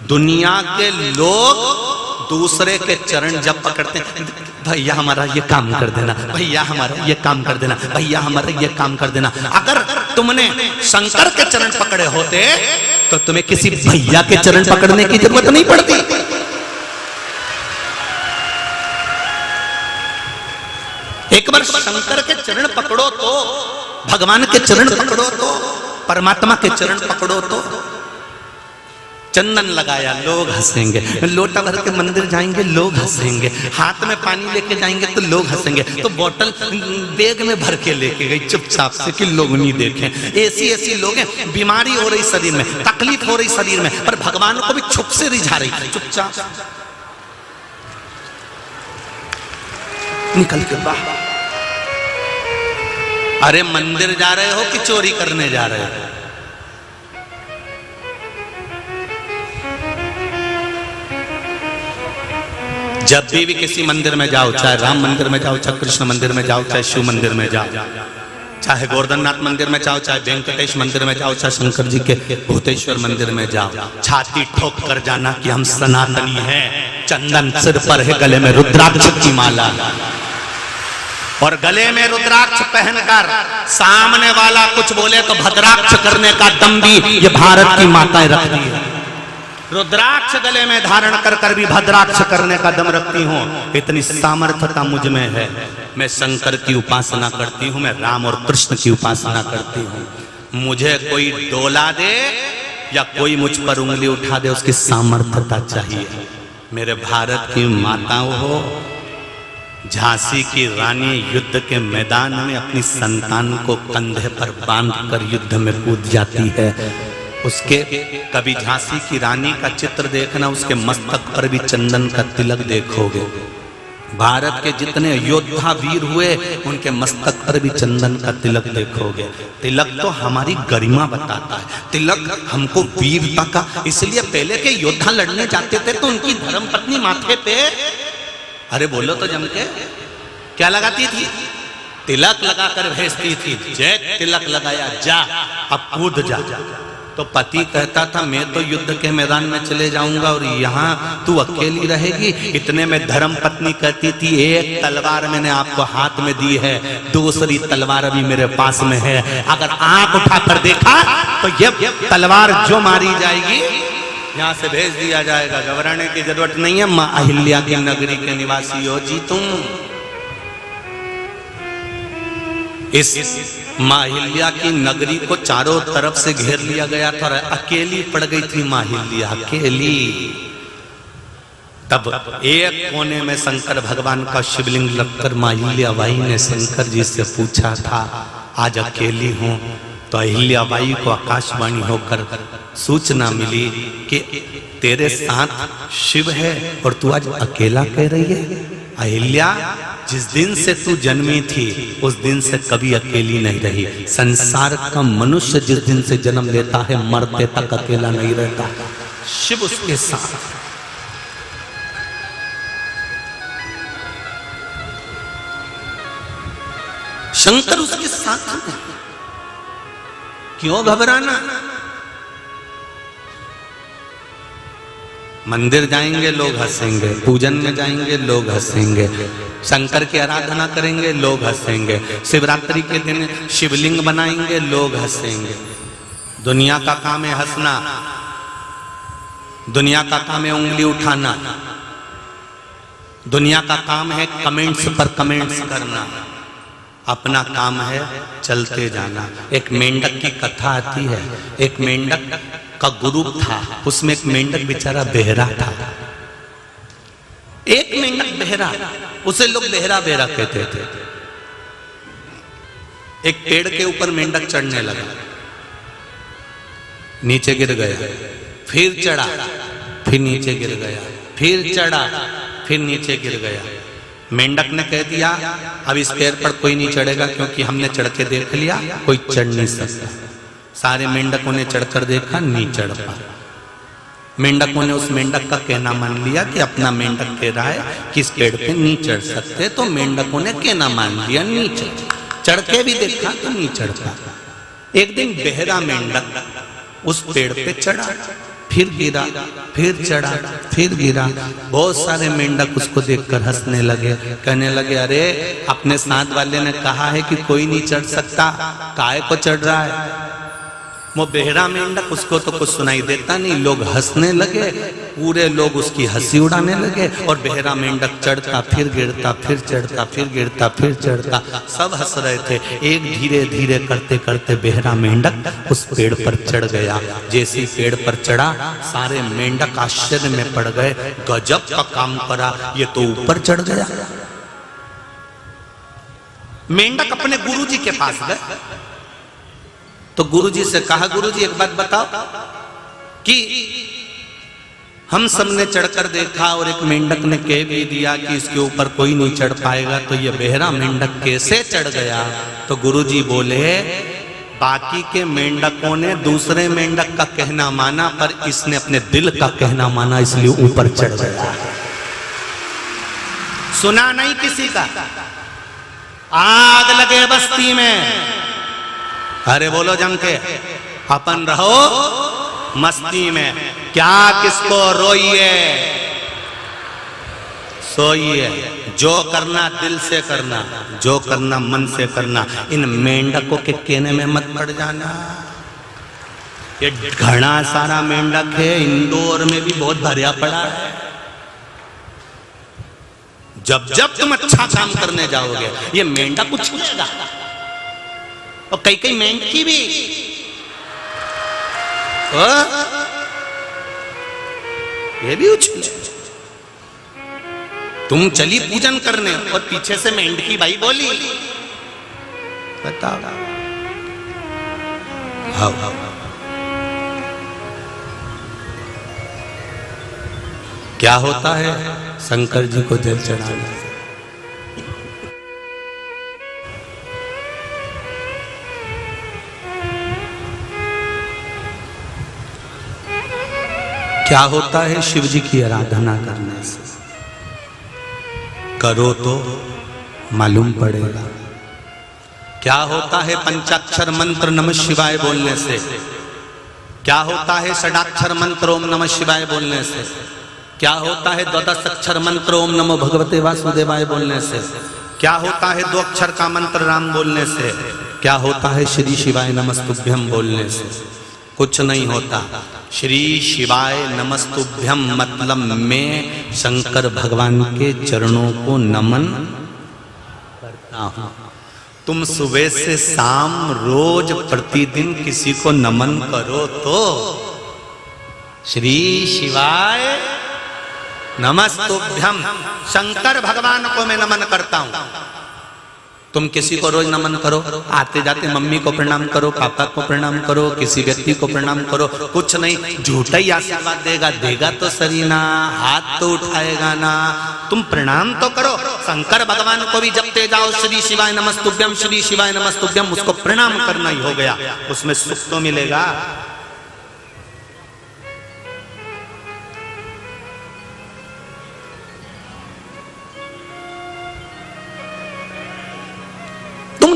दुनिया के लोग दूसरे के चरण जब पकड़ते हैं, भैया हमारा ये काम कर देना, भैया हमारा ये काम कर देना, भैया हमारा ये काम कर देना। अगर तुमने शंकर के चरण पकड़े होते तो तुम्हें किसी भैया के चरण पकड़ने की जरूरत नहीं पड़ती। एक बार शंकर के चरण पकड़ो तो, भगवान के चरण पकड़ो तो, परमात्मा के चरण पकड़ो तो, चंदन लगाया लोग हंसेंगे, लोटा भर के मंदिर जाएंगे लोग हंसेंगे, हाथ में पानी लेके जाएंगे तो लोग हंसेंगे, तो बोतल बैग में भर के लेके गई चुपचाप से कि लोग नहीं देखें। ऐसी लोग हैं, बीमारी हो रही शरीर में, तकलीफ हो रही शरीर में, पर भगवान को भी छुप से रिझा रही, चुपचाप निकल के बाहर। अरे मंदिर जा रहे हो कि चोरी करने जा रहे हो? जब भी किसी मंदिर में जाओ, चाहे राम मंदिर में जाओ, चाहे कृष्ण मंदिर में जाओ, चाहे शिव मंदिर में जाओ, चाहे गोवर्धननाथ मंदिर में जाओ, चाहे वेंकटेश मंदिर में जाओ, चाहे शंकर जी के भूतेश्वर मंदिर में जाओ, छाती ठोक कर जाना कि हम सनातनी हैं। चंदन सिर पर है, गले में रुद्राक्ष की माला, और गले में रुद्राक्ष पहनकर सामने वाला कुछ बोले तो भद्राक्ष करने का दम भी ये भारत की माताएं रखती है। रुद्राक्ष गले में धारण कर कर भी भद्राक्ष करने का दम रखती हूँ। इतनी सामर्थ्यता मुझ में है। मैं शंकर की उपासना करती हूँ, मैं राम और कृष्ण की उपासना करती हूँ। मुझे कोई डोला दे या कोई मुझ पर उंगली उठा दे, उसकी सामर्थ्यता चाहिए। मेरे भारत की माताओं हो, झांसी की रानी युद्ध के मैदान में अपनी संतान को कंधे पर बांधकर युद्ध में कूद जाती है। उसके कभी झांसी की रानी का चित्र देखना, उसके मस्तक पर भी चंदन का तिलक देखोगे। भारत के जितने योद्धा वीर हुए उनके मस्तक पर भी चंदन का तिलक देखोगे। तिलक तो हमारी गरिमा बताता है, तिलक हमको वीरता का। इसलिए पहले के योद्धा लड़ने जाते थे तो उनकी धर्मपत्नी माथे पे, अरे बोलो तो जम के, क्या लगाती थी? तिलक लगाकर भेजती थी। जय तिलक लगाया, जा अब कूद जा। तो पति कहता था मैं तो युद्ध के मैदान में चले जाऊंगा और यहाँ तू अकेली रहेगी। इतने में धर्म पत्नी कहती थी एक तलवार मैंने आपको हाथ में दी है, दूसरी तलवार अभी मेरे पास में है। अगर आंख उठाकर देखा तो ये तलवार जो मारी जाएगी यहाँ से भेज दिया जाएगा। घबराने की जरूरत नहीं है। माँ अहिल्या की नगरी के निवासी हो जी तुम। इस माँ अहिल्या की नगरी को चारों तरफ से घेर लिया गया था, अकेली पड़ गई थी माँ अहिल्या, अकेली। तब एक कोने में शंकर भगवान का शिवलिंग लगकर माँ अहिल्याबाई ने शंकर जी से पूछा था आज अकेली हूं। तो अहिल्याबाई को आकाशवाणी होकर सूचना मिली कि तेरे साथ शिव है और तू आज अकेला कह रही है। अहिल्या, जिस दिन से तू जन्मी थी उस दिन से कभी अकेली नहीं रही। संसार का मनुष्य जिस दिन से जन्म लेता है मरते तक अकेला नहीं रहता। शिव उसके साथ। शंकर उसके साथ है। क्यों घबराना? मंदिर जाएंगे लोग हंसेंगे, पूजन में जाएंगे लोग हंसेंगे, शंकर की आराधना करेंगे लोग हंसेंगे, शिवरात्रि के दिन शिवलिंग बनाएंगे लोग हंसेंगे। दुनिया का काम है हंसना, दुनिया का काम है उंगली उठाना, दुनिया का काम है कमेंट्स पर कमेंट्स करना। अपना काम है चलते जाना। एक मेंढक की कथा आती है। एक मेंढक का ग्रुप था, उसमें एक मेंढक बेचारा बहरा था। एक मेंढक बहरा, उसे लोग बहरा बहरा कहते थे। एक पेड़ के ऊपर मेंढक चढ़ने लगा, नीचे गिर गया, फिर चढ़ा, फिर नीचे गिर गया, फिर चढ़ा, फिर नीचे गिर गया। मेंढक ने कह दिया अब इस पेड़ पर कोई नहीं चढ़ेगा क्योंकि हमने चढ़ के देख लिया, कोई चढ़ नहीं सकता। सारे मेंढकों ने चढ़कर देखा, नहीं चढ़ पा। मेंढकों ने उस मेंढक का कहना मान लिया कि अपना मेंढक कह रहा है कि इस पेड़ पे नहीं चढ़ सकते, तो मेंढकों ने कहना मान लिया, नहीं चढ़ के भी देखा तो नहीं चढ़ पा। एक दिन बहरा मेंढक उस पेड़ पे चढ़ा, फिर गिरा, फिर चढ़ा, फिर गिरा। बहुत सारे मेंढक उसको देखकर हंसने लगे, कहने लगे अरे अपने साथ वाले ने कहा है कि कोई नहीं चढ़ सकता, काहे को चढ़ रहा है। वो बेहरा मेंढक, उसको तो कुछ सुनाई देता नहीं। लोग हंसने लगे, पूरे लोग उसकी हंसी उड़ाने लगे। और बेहरा मेंढक चढ़ता, फिर गिरता, फिर चढ़ता, फिर गिरता, फिर चढ़ता, सब हंस रहे थे। एक धीरे धीरे करते करते बेहरा मेंढक उस पेड़ पर चढ़ गया। जैसे पेड़ पर चढ़ा, सारे मेंढक आश्चर्य में पड़ गए, गजब का काम करा, ये तो ऊपर चढ़ गया। मेंढक अपने गुरुजी के पास गए तो गुरुजी से कहा, गुरुजी एक बात बताओ कि हम सबने चढ़कर देखा और एक मेंढक ने कह भी दिया कि इसके ऊपर कोई नहीं चढ़ पाएगा, तो ये बेहरा मेंढक कैसे चढ़ गया। तो गुरुजी बोले, बाकी के मेंढकों ने दूसरे मेंढक का कहना माना, पर इसने अपने दिल का कहना माना, इसलिए ऊपर चढ़ गया। सुना नहीं किसी का। आग लगे बस्ती में, अरे बोलो जम के, अपन रहो मस्ती में, क्या किसको रोइए सोइए। जो करना दिल से करना, जो करना मन से करना। इन मेंढकों के कहने में मत पड़ जाना। ये घना सारा मेंढक है, इंदौर में भी बहुत भरिया पड़ा है। जब जब तुम अच्छा काम करने जाओगे, ये मेंढक कुछ छूटेगा। और कई कई मेंढकी भी ये भी उछले। तुम चली पूजन करने और पीछे से मेंढकी भाई बोली, बताओ। हाँ, क्या होता है शंकर जी को जल चढ़ाने से? क्या होता है शिव जी की आराधना करने से? करो तो मालूम पड़ेगा। क्या होता है पंचाक्षर मंत्र नमः शिवाय बोलने से? क्या होता है षडाक्षर मंत्र ओम नमः शिवाय बोलने से? क्या होता है द्वादश अक्षर मंत्र ओम नमो भगवते वासुदेवाय बोलने से? क्या होता है 2 अक्षर का मंत्र राम बोलने से? क्या होता है श्री शिवाय नमस्तुभ्यम बोलने से? कुछ नहीं होता। श्री शिवाय नमस्तुभ्यम मतलब मैं शंकर भगवान के चरणों को नमन करता हूं। तुम सुबह से शाम रोज प्रतिदिन किसी को नमन करो तो श्री शिवाय नमस्तुभ्यम, शंकर भगवान को मैं नमन करता हूं। तुम किसी को रोज नमन करो, आते जाते मम्मी को प्रणाम करो, पापा को प्रणाम करो, किसी व्यक्ति को प्रणाम करो, कुछ नहीं, झूठा ही आशीर्वाद देगा। देगा तो सही ना, हाथ तो उठाएगा ना। तुम प्रणाम तो करो। शंकर भगवान को भी जपते जाओ, श्री शिवाय नमस्तुभ्यम, श्री शिवाय नमस्तुभ्यम, उसको प्रणाम करना ही हो गया। उसमें सुख तो मिलेगा।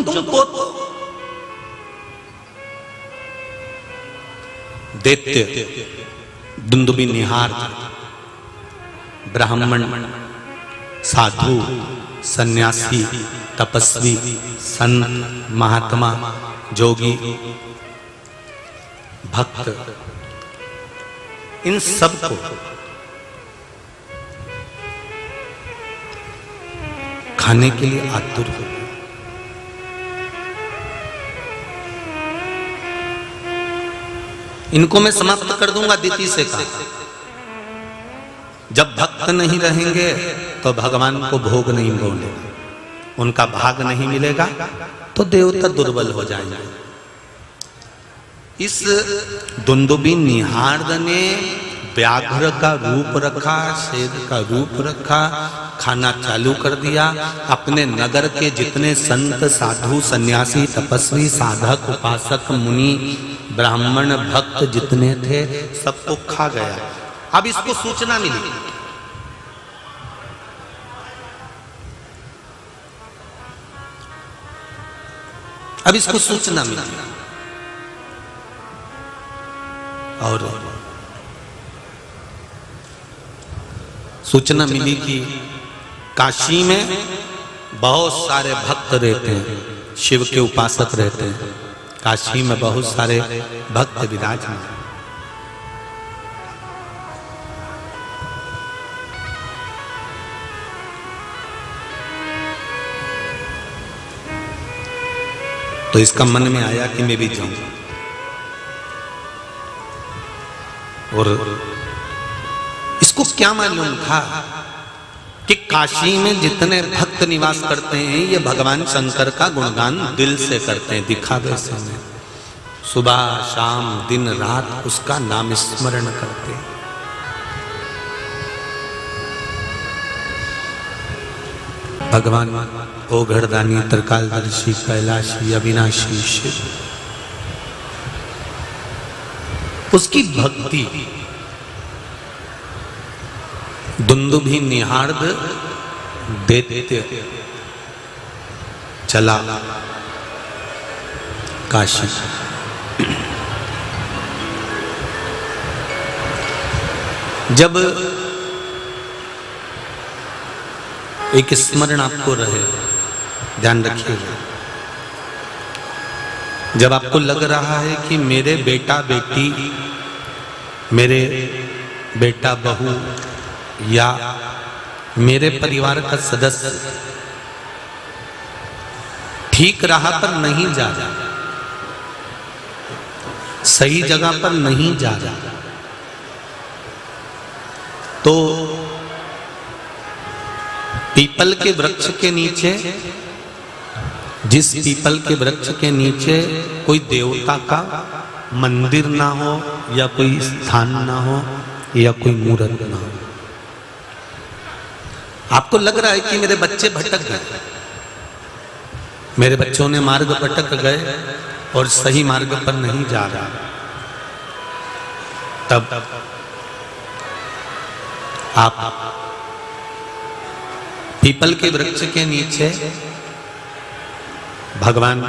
जपो तो दैत्य, दुंदुबी निहार, ब्राह्मण, साधु, सन्यासी, तपस्वी, संत, महात्मा, जोगी, भक्त, इन सब को खाने के लिए आतुर हो। इनको मैं समाप्त कर दूंगा दिति से का। जब भक्त नहीं रहेंगे तो भगवान को भोग नहीं मिलेगा, उनका भाग नहीं मिलेगा, तो देवता दुर्बल हो जाएंगे। इस दुंदुबी निहार्द ने व्याघ्र का रूप रखा, शेर का रूप रखा, खाना चालू कर दिया। अपने नगर के जितने संत, साधु, सन्यासी, तपस्वी, साधक, उपासक, मुनि, ब्राह्मण, भक्त जितने थे सबको खा गया। अब इसको सूचना मिली, अब इसको सूचना मिली और सूचना मिली कि काशी में बहुत सारे भक्त रहते हैं, शिव के उपासक रहते हैं। काशी में बहुत सारे भक्त विराजमान हैं। तो इसका मन में आया कि मैं भी जाऊं, और इसको क्या मालूम था कि काशी में जितने भक्त निवास करते हैं ये भगवान शंकर का गुणगान दिल से करते हैं, दिखावे से नहीं। सुबह शाम दिन रात उसका नाम स्मरण करते हैं। भगवान ओ घरदानी त्रिकालदर्शी कैलाशी अविनाशी शिव, उसकी भक्ति दुंदुभी निहार्द देते चला काशी। जब एक स्मरण आपको रहे, ध्यान रखिएगा, जब आपको लग रहा है कि मेरे बेटा बेटी, मेरे बेटा बहू या मेरे परिवार का सदस्य ठीक राह पर नहीं जा रहा, सही जगह पर नहीं जा रहा, तो पीपल के वृक्ष के नीचे, जिस पीपल के वृक्ष के नीचे कोई देवता का मंदिर ना हो या कोई स्थान ना हो या कोई मूर्त ना हो, आपको लग रहा है कि मेरे बच्चे भटक गए, मेरे बच्चों ने मार्ग भटक गए और सही मार्ग पर नहीं जा रहा, तब आप पीपल के वृक्ष के नीचे भगवान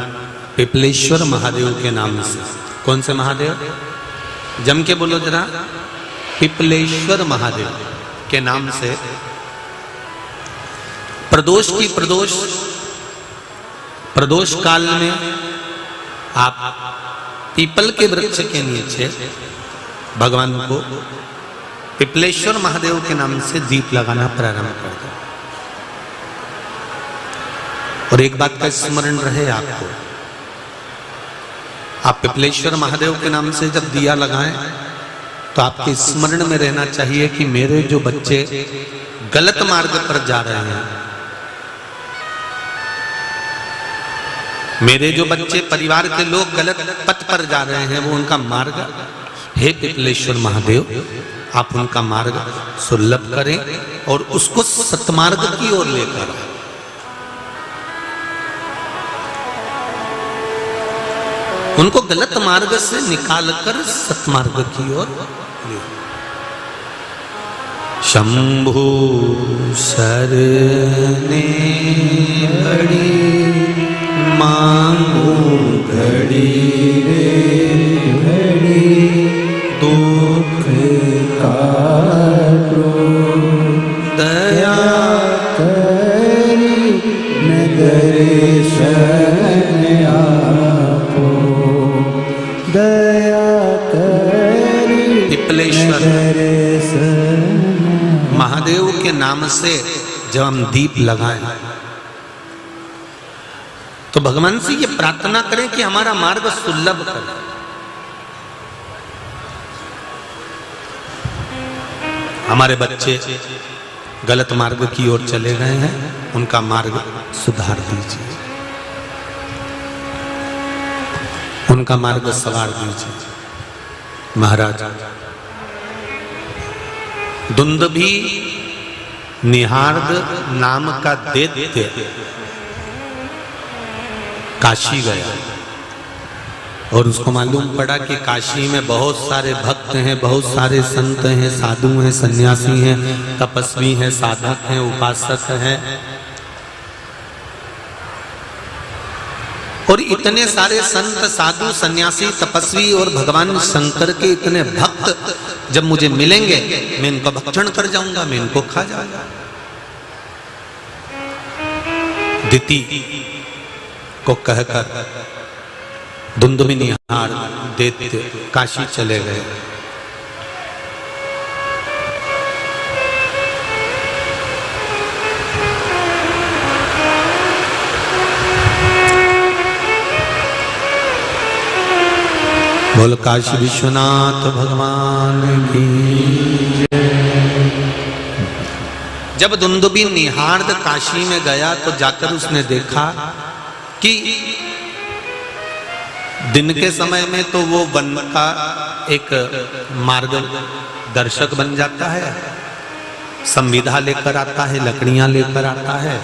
पिपलेश्वर महादेव के नाम से, कौन से महादेव, जम के बोलो जरा, पिपलेश्वर महादेव के नाम से प्रदोष की प्रदोष काल में आप पीपल के वृक्ष के नीचे भगवान को पिपलेश्वर महादेव के नाम से दीप लगाना प्रारंभ कर दो। और एक बात का स्मरण रहे आपको, आप पिपलेश्वर महादेव के नाम से जब दिया लगाएं तो आपके स्मरण में रहना चाहिए कि मेरे जो बच्चे गलत मार्ग पर जा रहे हैं, मेरे जो बच्चे परिवार के लोग गलत पथ पर जा रहे हैं, वो उनका मार्ग, हे पिपलेश्वर महादेव आप उनका मार्ग सुलभ करें और उसको सतमार्ग की ओर लेकर आए। उनको गलत मार्ग से निकालकर सतमार्ग की ओर ले। शंभु शरणे बड़ी मांगू घड़ी रे घड़ी, दुख काटो दया करी नगर शरण आपो, दया करी पिपलेश्वर महादेव के नाम से जब हम दीप लगाएं तो भगवान से ये प्रार्थना करें कि हमारा मार्ग सुलभ करें। हमारे बच्चे गलत मार्ग की ओर चले गए हैं, उनका मार्ग सुधार दीजिए, उनका मार्ग सवार दीजिए। महाराज दुंदुभी निहार्द नाम का दैत्य काशी गया और उसको मालूम पड़ा कि काशी में बहुत सारे भक्त हैं, बहुत सारे संत हैं, साधु हैं, सन्यासी हैं, तपस्वी हैं, साधक हैं, उपासक हैं, और इतने सारे संत साधु सन्यासी तपस्वी और भगवान शंकर के इतने भक्त जब मुझे मिलेंगे मैं इनका भक्षण कर जाऊंगा, मैं इनको खा जाऊंगा। दिति को कहकर दुंदुभि निहार दैत्य काशी चले गए। बोल काशी विश्वनाथ भगवान की। जब दुंदुभि निहार्द काशी में गया तो जाकर उसने देखा कि दिन के समय में तो वो वन का एक मार्ग दर्शक बन जाता है, संविधा लेकर आता है, लकड़ियां लेकर आता है।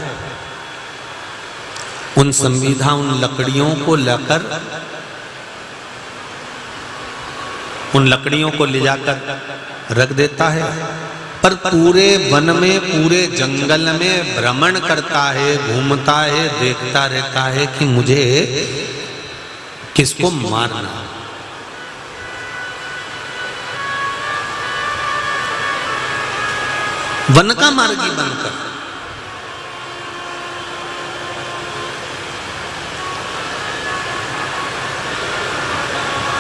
उन संविधा उन लकड़ियों को लेकर उन लकड़ियों को ले जाकर रख देता है, पर पूरे वन में पूरे जंगल में भ्रमण करता है, घूमता है, देखता रहता है कि मुझे किसको मारना। वन का मार्गी बनकर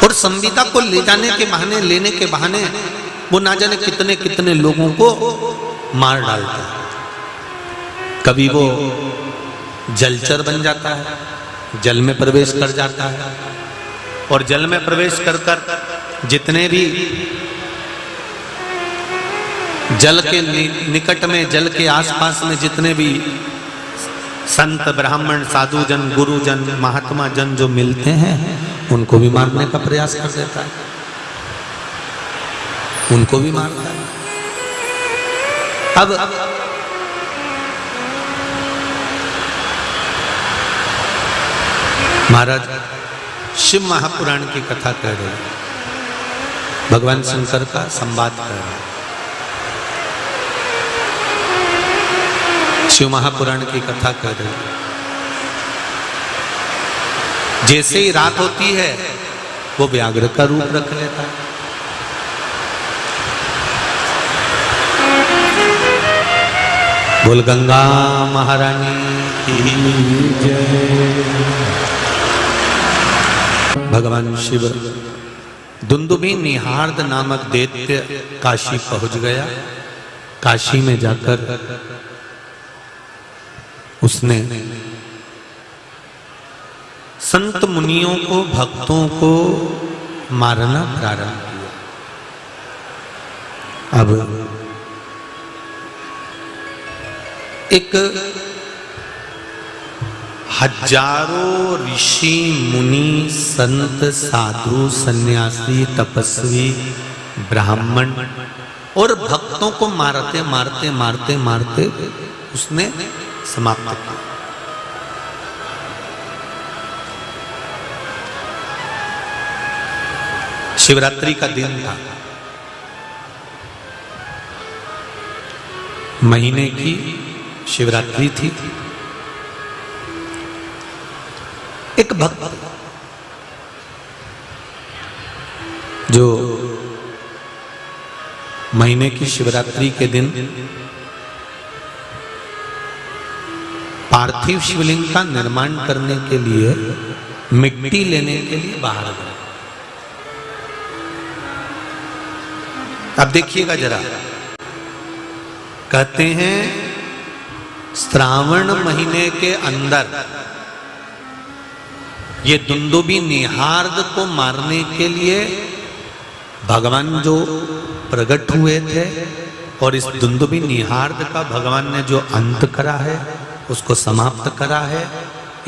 और संविदा को ले जाने के बहाने, लेने के बहाने वो ना जाने कितने कितने लोगों को मार डालता है। कभी वो जलचर बन जाता है, जल में प्रवेश कर जाता है, और जल में प्रवेश कर कर जितने भी जल के निकट में, जल के आसपास में जितने भी संत, ब्राह्मण, साधु जन, गुरुजन, महात्मा जन जो मिलते हैं उनको भी मारने का प्रयास कर देता है, उनको भी मारता है। अब महाराज शिव महापुराण की कथा कह रहे हैं, भगवान शंकर का संवाद कर रहे हैं। शिव महापुराण की कथा कर रहे हैं। जैसे ही रात होती है वो व्याघ्र का रूप रख लेता है। बोल गंगा महारानी की जय। भगवान शिव दुंदुभि निहार्द नामक दैत्य काशी पहुंच गया। काशी में जाकर उसने संत मुनियों को, भक्तों को मारना प्रारंभ किया। अब एक हजारों ऋषि मुनि, संत, साधु, सन्यासी, तपस्वी, ब्राह्मण और भक्तों को मारते मारते मारते मारते उसने समाप्त किया। शिवरात्रि का दिन था, महीने की शिवरात्रि थी। एक भक्त जो महीने की शिवरात्रि के दिन पार्थिव शिवलिंग का निर्माण करने के लिए मिट्टी लेने के लिए बाहर गए। अब देखिएगा जरा, कहते हैं श्रावण महीने के अंदर ये दुंदुभि निहार्द को मारने के लिए भगवान जो प्रकट हुए थे, और इस दुंदुभि निहार्द का भगवान ने जो अंत करा है, उसको समाप्त करा है,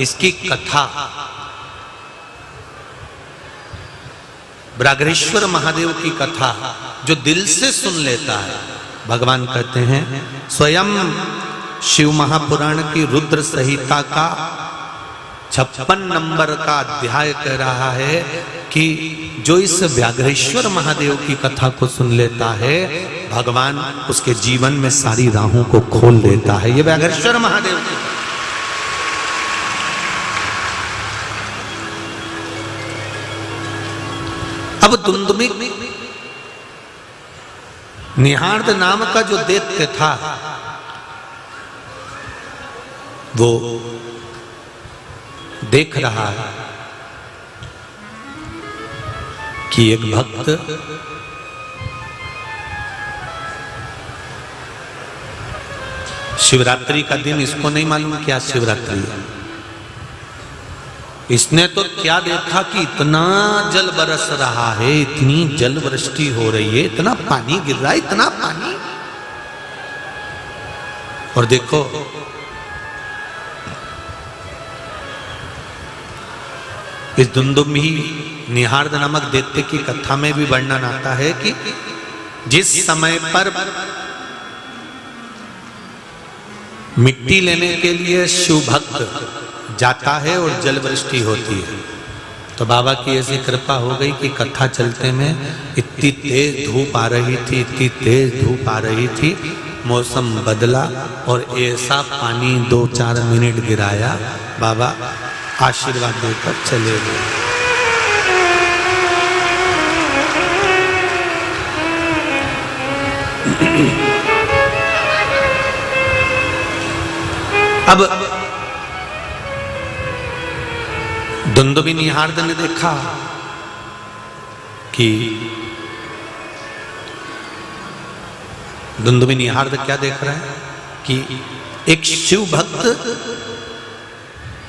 इसकी कथा व्याघ्रेश्वर महादेव की कथा जो दिल से सुन लेता है, भगवान कहते हैं स्वयं शिव महापुराण की रुद्र संहिता का 56 नंबर का अध्याय कह रहा है कि जो इस व्याघ्रेश्वर महादेव की कथा को सुन लेता है, भगवान उसके जीवन में सारी राहों को खोल देता है। ये व्याघ्रेश्वर महादेव की अब दुंदुभि निहार्द नाम का जो दैत्य था वो देख रहा है कि एक भक्त शिवरात्रि का दिन, इसको नहीं मालूम क्या शिवरात्रि है, इसने तो क्या देखा कि इतना जल बरस रहा है, इतनी जल वृष्टि हो रही है, इतना पानी गिर रहा है, इतना पानी। और देखो इस दुंदुभी निहार्द नामक दैत्य की कथा में भी वर्णन आता है कि जिस समय पर मिट्टी लेने के लिए शिव भक्त जाता है और जल वृष्टि होती है, तो बाबा की ऐसी कृपा हो गई कि कथा चलते में इतनी तेज धूप आ रही थी, इतनी तेज धूप आ रही थी, मौसम बदला और ऐसा पानी 2-4 मिनट गिराया, बाबा आशीर्वाद देकर चले गए। अब दुंदुभी निहार्द ने देखा कि दुंदुभी निहार्द क्या देख रहा है कि एक शिव भक्त,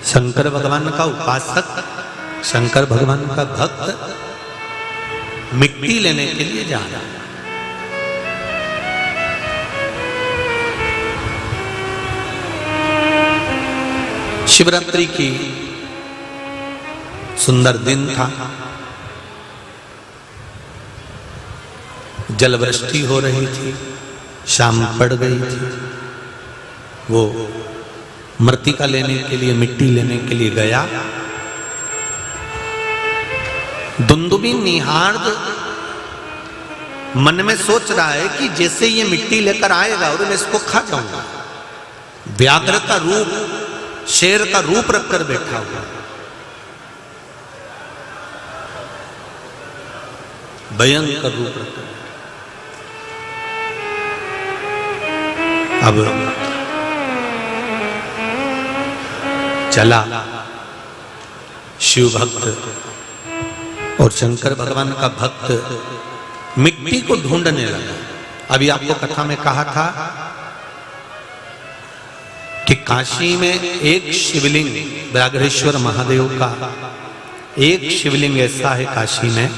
शंकर भगवान का उपासक, शंकर भगवान का भक्त मिट्टी लेने के लिए जा रहा है। शिवरात्रि की सुंदर दिन था, जलवृष्टि हो रही थी, शाम पड़ गई थी। वो मृतिका लेने के लिए, मिट्टी लेने के लिए गया। दुंदुभी निहार्द मन में सोच रहा है कि जैसे ये मिट्टी लेकर आएगा और मैं इसको खा जाऊंगा। व्याघ्र का रूप, शेर का रूप रखकर बैठा हुआ, भयंकर रूप रखकर। अब चला शिव भक्त और शंकर भगवान का भक्त मिट्टी को ढूंढने लगा। अभी आपको कथा में कहा था कि काशी में एक शिवलिंग, व्याघ्रेश्वर महादेव का एक शिवलिंग ऐसा है काशी में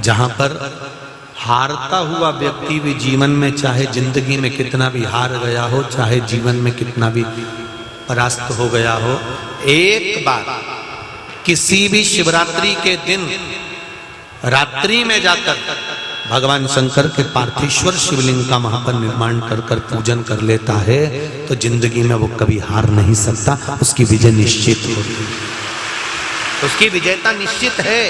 जहां पर हारता हुआ व्यक्ति भी जीवन में, चाहे जिंदगी में कितना भी हार गया हो, चाहे जीवन में कितना भी परास्त हो गया हो, एक बार किसी भी शिवरात्रि के दिन रात्रि में जाकर भगवान शंकर के पार्थेश्वर शिवलिंग का वहां पर निर्माण कर पूजन कर लेता है तो जिंदगी में वो कभी हार नहीं सकता, उसकी विजय निश्चित होती है, उसकी विजयता निश्चित है।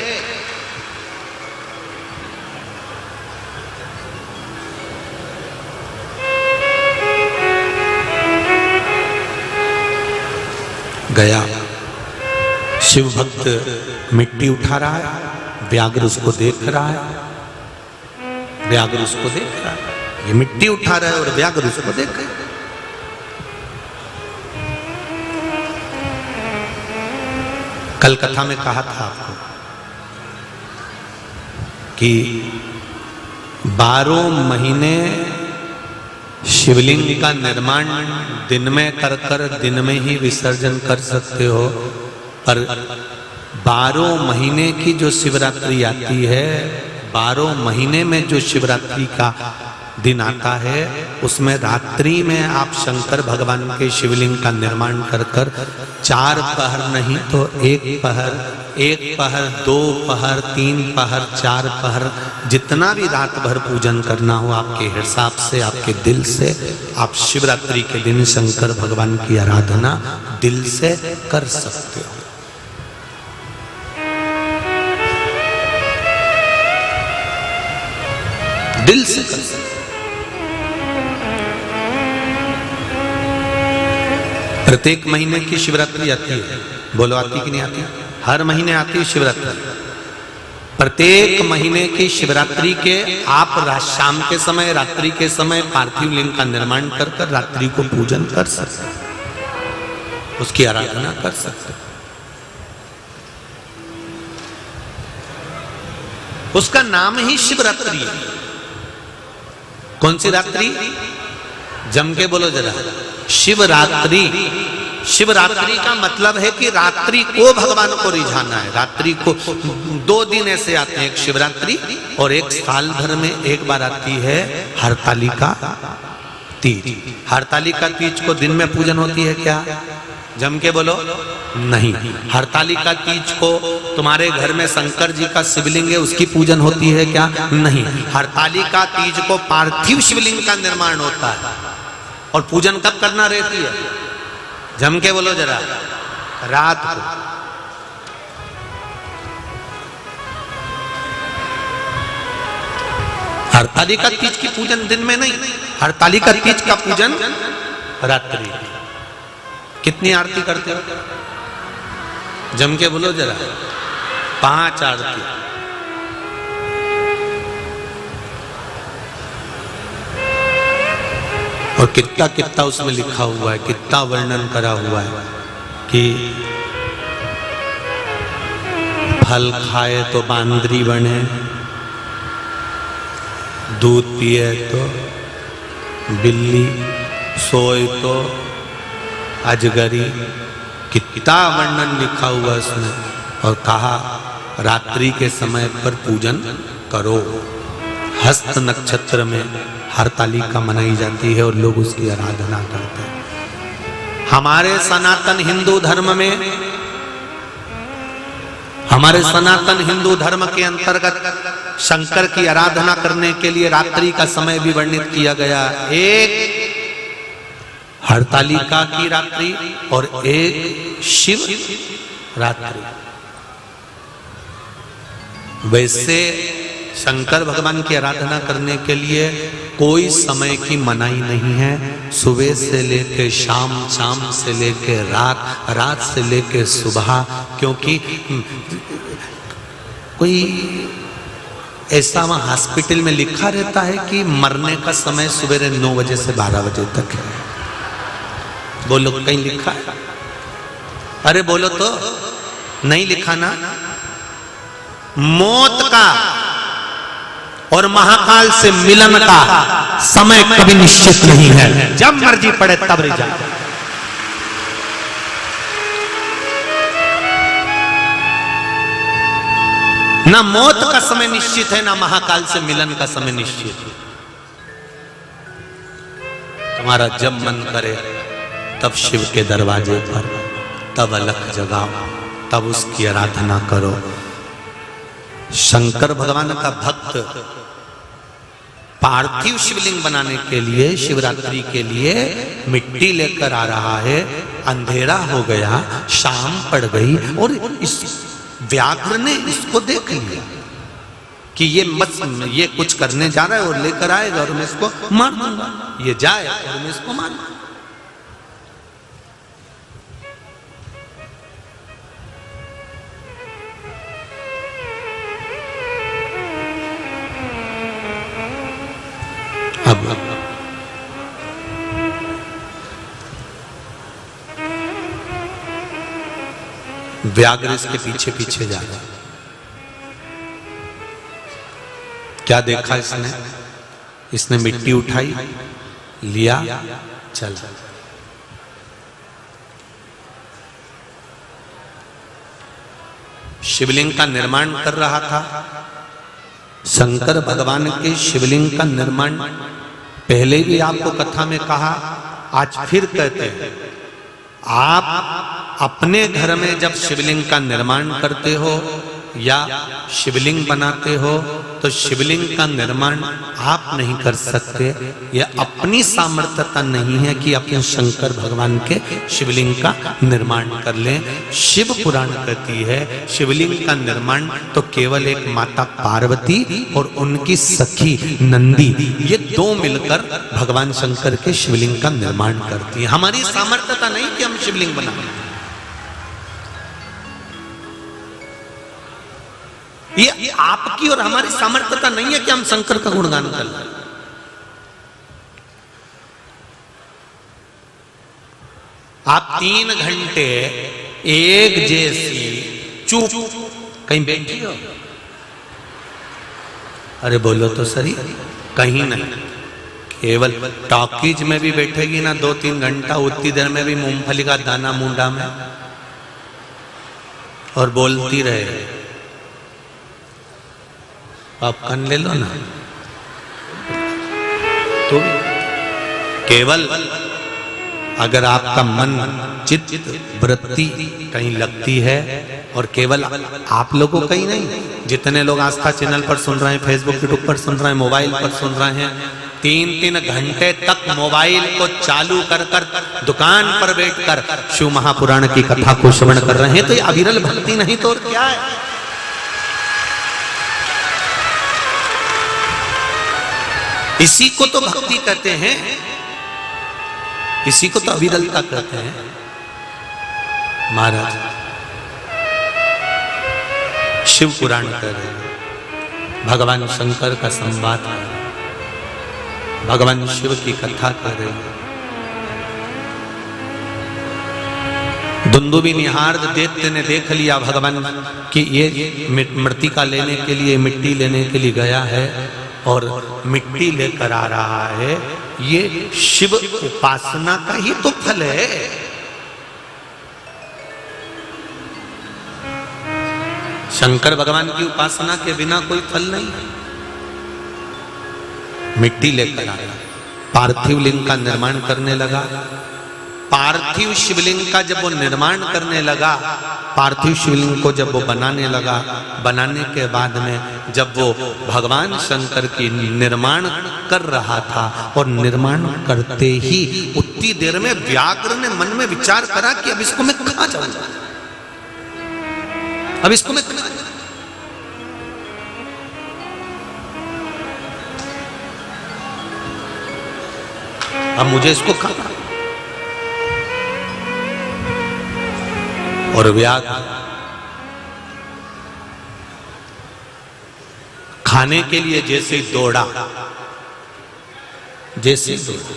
गया, शिव भक्त मिट्टी उठा रहा है, व्याघ्र उसको देख रहा है, व्याघ्र उसको देख रहा है, ये मिट्टी उठा रहा है और व्याघ्र उसको देख रहा है। कल कथा में कहा था आपको कि 12 महीने शिवलिंग का निर्माण दिन में कर दिन में ही विसर्जन कर सकते हो, पर 12 महीने की जो शिवरात्रि आती है, 12 महीने में जो शिवरात्रि का दिन आता है, उसमें रात्रि में आप शंकर भगवान के शिवलिंग का निर्माण कर 4 पहर नहीं तो 1 पहर, 2 पहर, 3 पहर, 4 पहर, जितना भी रात भर पूजन करना हो आपके हिसाब से, आपके दिल से, आप शिवरात्रि के दिन शंकर भगवान की आराधना दिल से कर सकते हो। दिल से कर सकते। प्रत्येक महीने की शिवरात्रि आती है, बोलो आती कि नहीं आती? हर महीने आती है शिवरात्रि। प्रत्येक महीने की शिवरात्रि के आप शाम के समय, रात्रि के समय पार्थिव लिंग का निर्माण कर कर रात्रि को पूजन कर सकते, उसकी आराधना कर सकते। उसका नाम ही शिवरात्रि है। कौन सी रात्रि? जम के बोलो जरा, शिवरात्रि। शिवरात्रि का मतलब है कि रात्रि को भगवान को रिझाना है। रात्रि को 2 दिन ऐसे आते हैं, एक शिवरात्रि और एक साल भर में एक बार आती है हरतालिका तीज। हरतालिका तीज को दिन में पूजन होती है क्या? जम के बोलो, नहीं। हरतालिका तीज को तुम्हारे घर में शंकर जी का शिवलिंग है, उसकी पूजन होती है क्या? नहीं। हरतालिका तीज को पार्थिव शिवलिंग का निर्माण होता है। और पूजन कब करना रहती है? जम के बोलो जरा, रात को। हरतालिका तीज की पूजन दिन में नहीं, हरतालिका तीज का पूजन रात्रि। कितनी आरती करते हो? जम के बोलो जरा, 5 आरती। और कितना कितना उसमें लिखा हुआ है, कितना वर्णन करा हुआ है कि फल खाए तो बांदरी बने, दूध पिए तो बिल्ली, सोए तो अजगरी। कितना वर्णन लिखा हुआ उसमें। और कहा रात्रि के समय पर पूजन करो। हस्त नक्षत्र में हरतालिका मनाई जाती है और लोग उसकी आराधना करते हैं। हमारे सनातन हिंदू धर्म में, हमारे सनातन हिंदू धर्म के अंतर्गत शंकर की आराधना करने के लिए रात्रि का समय भी वर्णित किया गया। एक हरतालिका की रात्रि और एक शिव रात्रि। वैसे शंकर भगवान की आराधना करने के लिए कोई समय की मनाही नहीं है। सुबह से लेके शाम, शाम से लेके रात, रात से लेके सुबह। क्योंकि कोई ऐसा वहां हॉस्पिटल में लिखा रहता है कि मरने का समय सवेरे 9 बजे से 12 बजे तक है। बोलो, कहीं लिखा है? अरे बोलो तो, नहीं लिखा ना। मौत का और महाकाल से मिलन का समय कभी निश्चित नहीं है। जब मर्जी पड़े तब रिझा। ना मौत का समय निश्चित है, ना महाकाल से मिलन का समय निश्चित है। तुम्हारा जब मन करे तब शिव के दरवाजे पर, तब अलख जगाओ, तब उसकी आराधना करो। शंकर भगवान का भक्त पार्थिव शिवलिंग बनाने के लिए, शिवरात्रि के लिए मिट्टी लेकर आ रहा है। अंधेरा हो गया, शाम पड़ गई और इस व्याघ्र ने इसको देख लिया कि ये कुछ करने जा रहा है और लेकर आएगा और मैं इसको मार दूंगा। ये जाए और मैं इसको मार दूंगा। अब व्याघ्र इसके पीछे पीछे जा रहा। क्या देखा इसने? इसने मिट्टी उठाई, लिया, चला। शिवलिंग का निर्माण कर रहा था। शंकर भगवान के शिवलिंग का निर्माण पहले भी आपको कथा में कहा, आज फिर कहते हैं। आप अपने घर में जब शिवलिंग का निर्माण करते हो या शिवलिंग बनाते हो तो शिवलिंग का निर्माण आप नहीं कर सकते। यह अपनी सामर्थ्यता नहीं है कि अपने शंकर भगवान के शिवलिंग का निर्माण कर लें। शिव पुराण कहती है शिवलिंग का निर्माण तो केवल एक माता पार्वती और उनकी सखी नंदी, ये 2 मिलकर भगवान शंकर के शिवलिंग का निर्माण करती है। हमारी सामर्थ्यता नहीं कि हम शिवलिंग बनाएं। ये आपकी और हमारी सामर्थ्यता नहीं है कि हम शंकर का गुणगान कर लें। आप 3 घंटे एक जैसी चुप कहीं बैठी हो, अरे बोलो तो सही, कहीं नहीं, केवल टॉकीज में भी बैठेगी ना 2-3 घंटा, उतनी देर में भी मूंगफली का दाना मुंडा में और बोलती रहे। पॉपकॉर्न ले लो ना, तो केवल अगर आपका मन चित्त वृत्ति कहीं लगती है, और केवल आप लोगों का ही नहीं, जितने लोग आस्था चैनल पर सुन रहे हैं, फेसबुक यूट्यूब पर सुन रहे हैं, मोबाइल पर सुन रहे हैं, 3-3 घंटे तक मोबाइल को चालू कर कर दुकान पर बैठकर शिव महापुराण की कथा को श्रवण कर रहे हैं, तो ये अविरल भक्ति नहीं तो और क्या है? इसी को तो भक्ति कहते हैं, इसी को तो अविरलता कहते हैं। महाराज शिव पुराण कर रहे हैं, भगवान शंकर का संवाद कर रहे हैं, भगवान शिव की कथा कर रहे हैं। दुंदुभी निहार्द दैत्य ने देख लिया भगवान कि ये मृतिका लेने के लिए, मिट्टी लेने के लिए गया है और मिट्टी लेकर आ रहा है, ये शिव उपासना का ही तो फल है। शंकर भगवान की उपासना के बिना कोई फल नहीं। मिट्टी लेकर आया, पार्थिव लिंग का निर्माण करने लगा। पार्थिव शिवलिंग का जब वो निर्माण करने लगा, पार्थिव शिवलिंग को जब वो बनाने लगा, बनाने के बाद में जब वो भगवान शंकर की निर्माण कर रहा था, और निर्माण करते ही उतनी देर में व्याघ्र ने मन में विचार करा कि अब इसको मैं कहां जाऊंगा, अब इसको मैं कहां जाऊंगा? अब मुझे इसको खाना, और व्याघ्र खाने के लिए जैसे दौड़ा, जैसे दौड़ा,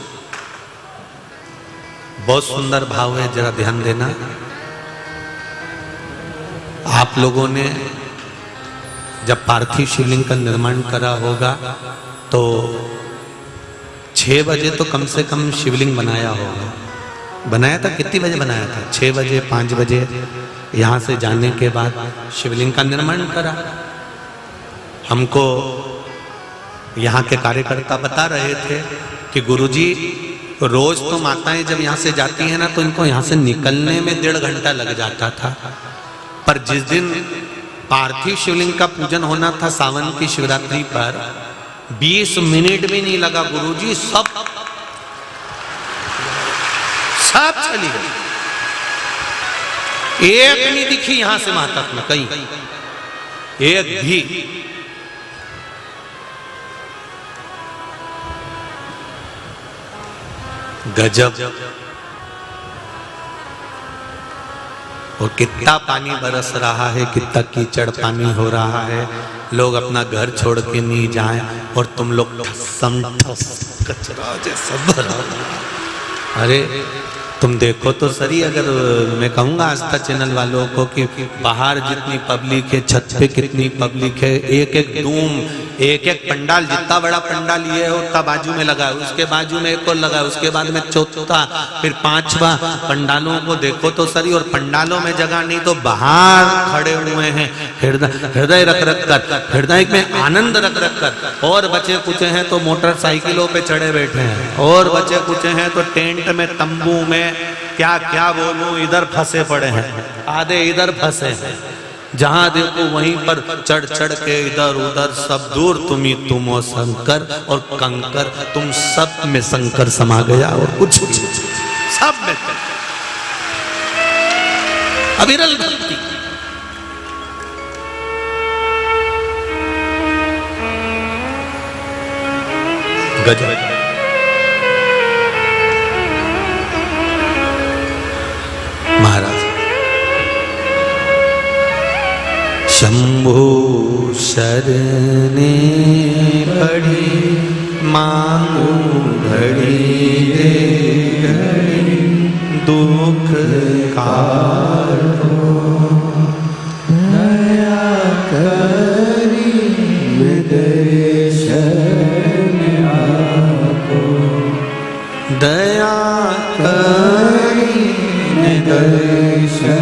बहुत सुंदर भाव है, जरा ध्यान देना। आप लोगों ने जब पार्थिव शिवलिंग का निर्माण करा होगा तो 6 बजे तो कम से कम शिवलिंग बनाया होगा। बनाया था, कितनी बजे बनाया था? 6 बजे 5 बजे यहाँ से जाने के बाद शिवलिंग का निर्माण करा। हमको यहाँ के कार्यकर्ता बता रहे थे कि गुरुजी रोज तो माताएं जब यहाँ से जाती हैं ना, तो इनको यहाँ से निकलने में 1.5 घंटा लग जाता था, पर जिस दिन पार्थिव शिवलिंग का पूजन होना था सावन की शिवरात्रि पर, 20 मिनट भी नहीं लगा गुरुजी, सब चली गई। एक नहीं दिखी यहां से वहां तक में, कहीं एक भी। गजब। और कितना पानी बरस रहा है, कितना कीचड़ पानी हो रहा है, लोग अपना घर छोड़ के नहीं जाएं, और तुम लोग कचरा जैसा भरा। अरे तुम देखो तो सही, अगर मैं कहूँगा आस्था चैनल वालों को कि बाहर जितनी पब्लिक है, छत पे कितनी पब्लिक है, एक एक डूम, एक एक पंडाल, जितना बड़ा पंडाल ये है उतना बाजू में लगा है, उसके बाजू में एक और लगा है, उसके बाद में चौथा, फिर 5वां। पंडालों को देखो तो सही, और पंडालों में जगह नहीं तो बाहर खड़े हुए हैं, हृदय रख रख कर, हृदय में आनंद रख रख कर। और बचे कुचे हैं तो मोटरसाइकिलों पे चढ़े बैठे हैं, और बचे कुचे हैं तो टेंट में, तंबू में, क्या क्या बोलूं, इधर फंसे पड़े हैं, आधे इधर फंसे हैं, जहां देखो वहीं पर चढ़ चढ़ के इधर उधर, सब दूर तुम ही तुम हो शंकर और कंकर, तुम सब में शंकर समा गया और कुछ सब में अविरल भक्ति। गजब। महाराज शंभो शरणे पड़ी मांगो घड़ी रे घड़ी दुख काटो दया करी दर्शन आपो दया करी दर्शन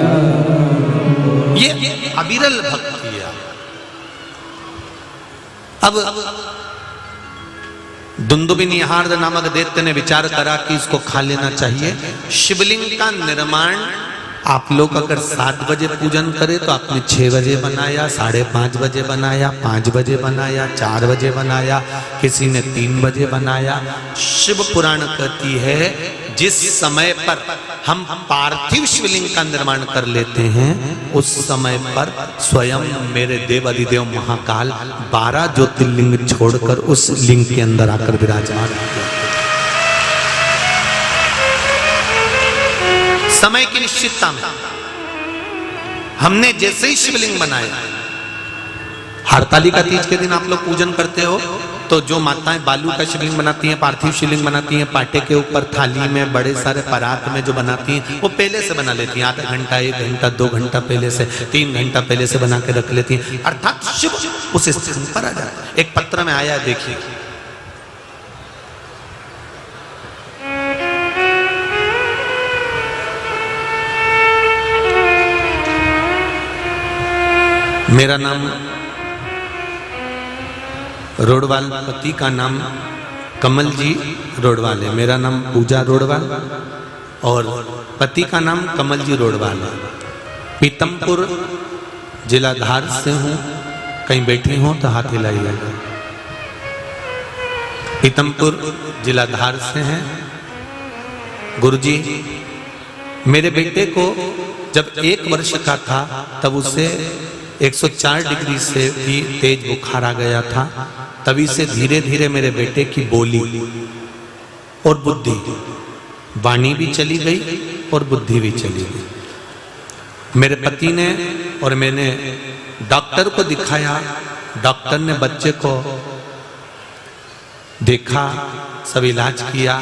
आपो। ये अविरल भक्ति है। अब दुंदुभिनी हार्द नामक दैत्य ने विचार करा कि इसको खा लेना चाहिए। शिवलिंग का निर्माण आप लोग अगर 7 बजे पूजन करें तो आपने 6 बजे बनाया, 5:30 बजे बनाया, 5 बजे बनाया, 4 बजे बनाया, किसी ने 3 बजे बनाया। शिव पुराण कहती है जिस समय पर हम पार्थिव शिवलिंग का निर्माण कर लेते हैं उस समय पर स्वयं मेरे देव अधिदेव महाकाल 12 ज्योतिर्लिंग छोड़कर उस लिंग के अंदर आकर विराजमान हो गए। समय की निश्चितता में हमने जैसे ही शिवलिंग बनाया, हरतालिका तीज के दिन आप लोग पूजन करते हो तो जो माताएं बालू का शिवलिंग बनाती हैं, पार्थिव शिवलिंग बनाती हैं, पाटे के ऊपर थाली में बड़े सारे परात में जो बनाती हैं वो पहले से बना लेती हैं। आधा घंटा, 1 घंटा, 2 घंटा पहले से, 3 घंटा पहले से बना के रख लेती हैं, अर्थात शिव उस स्थान पर आ जाता है। एक पत्र में आया, देखिए, मेरा नाम रोडवाल, पति का नाम कमल जी रोडवाल है। मेरा नाम पूजा रोडवाल और पति का नाम कमल जी रोडवाल है। पीतमपुर जिला धार से हूँ। कहीं बैठी हो तो हाथ हिलाइएगा। पीतमपुर जिला धार से हैं। गुरुजी, मेरे बेटे को जब 1 वर्ष का था तब उसे 104 डिग्री से भी तेज बुखार आ गया था। तभी से धीरे धीरे मेरे बेटे की बोली और बुद्धि, वाणी भी चली गई और बुद्धि भी चली गई। मेरे पति ने और मैंने डॉक्टर को दिखाया। डॉक्टर ने बच्चे को देखा, सब इलाज किया,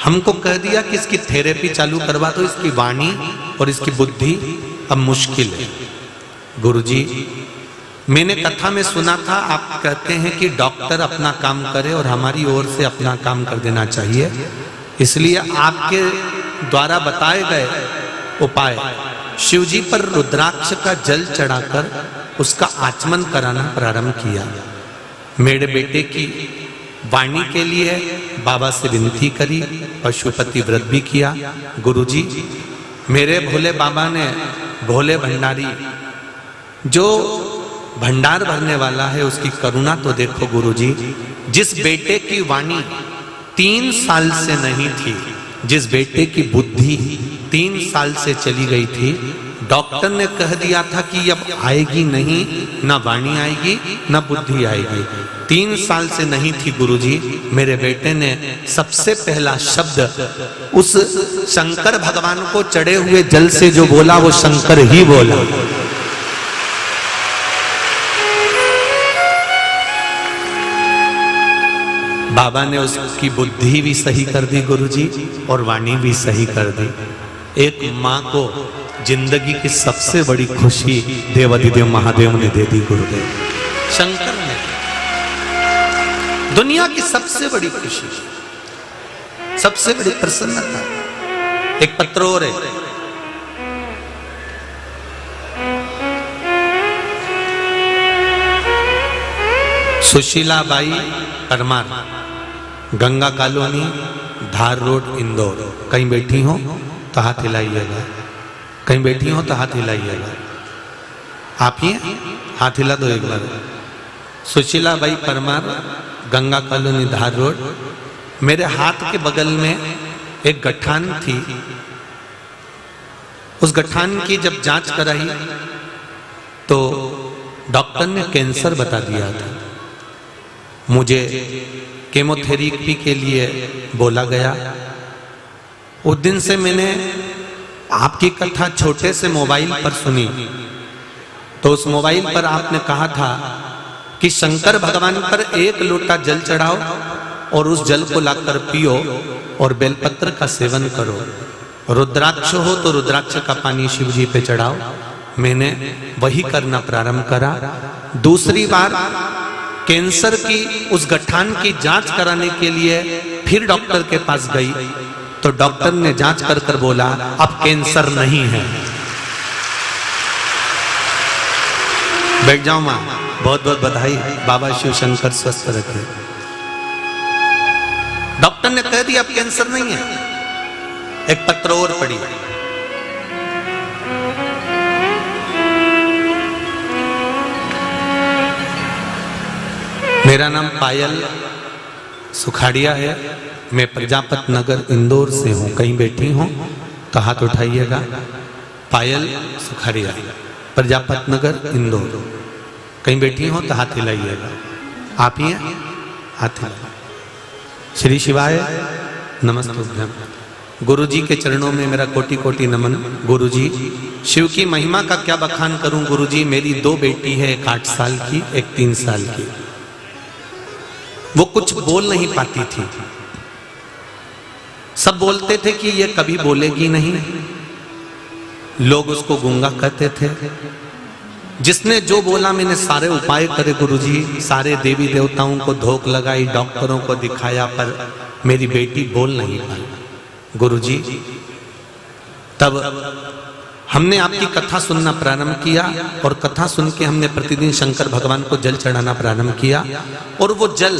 हमको कह दिया कि इसकी थेरेपी चालू करवा दो, इसकी वाणी और इसकी बुद्धि अब मुश्किल है। गुरुजी, मैंने कथा में सुना था आप कहते हैं कि डॉक्टर अपना काम करे और हमारी ओर से अपना काम कर देना चाहिए, इसलिए आपके द्वारा बताए गए उपाय शिवजी पर रुद्राक्ष का जल चढ़ाकर उसका आचमन कराना प्रारंभ किया। मेरे बेटे की वाणी के लिए बाबा से विनती करी, पशुपति व्रत भी किया। गुरुजी, मेरे भोले बाबा ने भोले भंडारी जो भंडार भरने वाला है उसकी करुणा तो देखो गुरुजी। जिस बेटे की वाणी 3 साल से नहीं थी, जिस बेटे की बुद्धि 3 साल से चली गई थी, डॉक्टर ने कह दिया था कि अब आएगी नहीं, ना वाणी आएगी ना बुद्धि आएगी। 3 साल से नहीं थी गुरुजी। मेरे बेटे ने सबसे पहला शब्द उस शंकर भगवान को चढ़े हुए जल से जो बोला वो शंकर ही बोला। बाबा ने उसकी बुद्धि भी सही कर दी गुरुजी और वाणी भी सही कर दी। एक माँ को जिंदगी की सबसे बड़ी खुशी देवाधिदेव महादेव ने दे दी। गुरुदेव शंकर ने दुनिया की सबसे बड़ी खुशी, सबसे बड़ी प्रसन्नता। एक पत्र और है, सुशीला बाई परमार, गंगा कॉलोनी, धार रोड, इंदौर। कहीं बैठी हो तो हाथ हिलाइएगा, कहीं बैठी हो तो हाथ हिलाइएगा। आप ही हाथ हिला दो एक बार। Sushila Bai Parmar, Ganga colony, Dhar road. मेरे हाथ के बगल में एक गठान थी। उस गठान की जब जांच कराई तो डॉक्टर ने कैंसर बता दिया था। मुझे केमोथेरेपी के लिए बोला गया। उस दिन से मैंने आपकी कथा छोटे से मोबाइल पर सुनी। तो उस मोबाइल पर आपने कहा था कि शंकर भगवान पर 1 लोटा जल चढ़ाओ और उस जल को लाकर पियो और बेलपत्र का सेवन करो। रुद्राक्ष हो तो रुद्राक्ष का पानी शिव जी पे चढ़ाओ। मैंने वही करना प्रारंभ करा। दूसरी बार कैंसर की उस गठान की जांच कराने के लिए फिर डॉक्टर के पास गई तो डॉक्टर ने जांच कर कर बोला अब कैंसर नहीं है। बैठ जाओ मां, बहुत बहुत बधाई, बाबा शिव शंकर स्वस्थ रखे। डॉक्टर ने कह दिया अब कैंसर नहीं है। एक पत्र और पड़ी, मेरा नाम पायल सुखाड़िया है, मैं प्रजापत नगर इंदौर से हूं। कहीं बैठी हूं तो हाथ उठाइएगा। पायल सुखाड़िया, प्रजापत नगर इंदौर। कहीं बैठी हो तो हाथ हिलाइएगा। आप ही हैं? हाथ हिलाइए। श्री शिवाय नमस्तुभ्यं। गुरु जी के चरणों में मेरा कोटि कोटि नमन। गुरु जी, शिव की महिमा का क्या बखान करूं गुरु जी। मेरी 2 बेटी है, एक 8 साल की, एक 3 साल की। वो कुछ बोल नहीं पाती थी। सब बोलते थे कि ये कभी बोलेगी नहीं। लोग उसको गूंगा कहते थे। जिसने जो बोला मैंने सारे उपाय करे गुरुजी, सारे देवी देवताओं को धोख लगाई, डॉक्टरों को दिखाया, पर मेरी बेटी बोल नहीं पाई गुरुजी। तब हमने आपकी कथा सुनना प्रारंभ किया और कथा सुन के हमने प्रतिदिन शंकर भगवान को जल चढ़ाना प्रारंभ किया और वो जल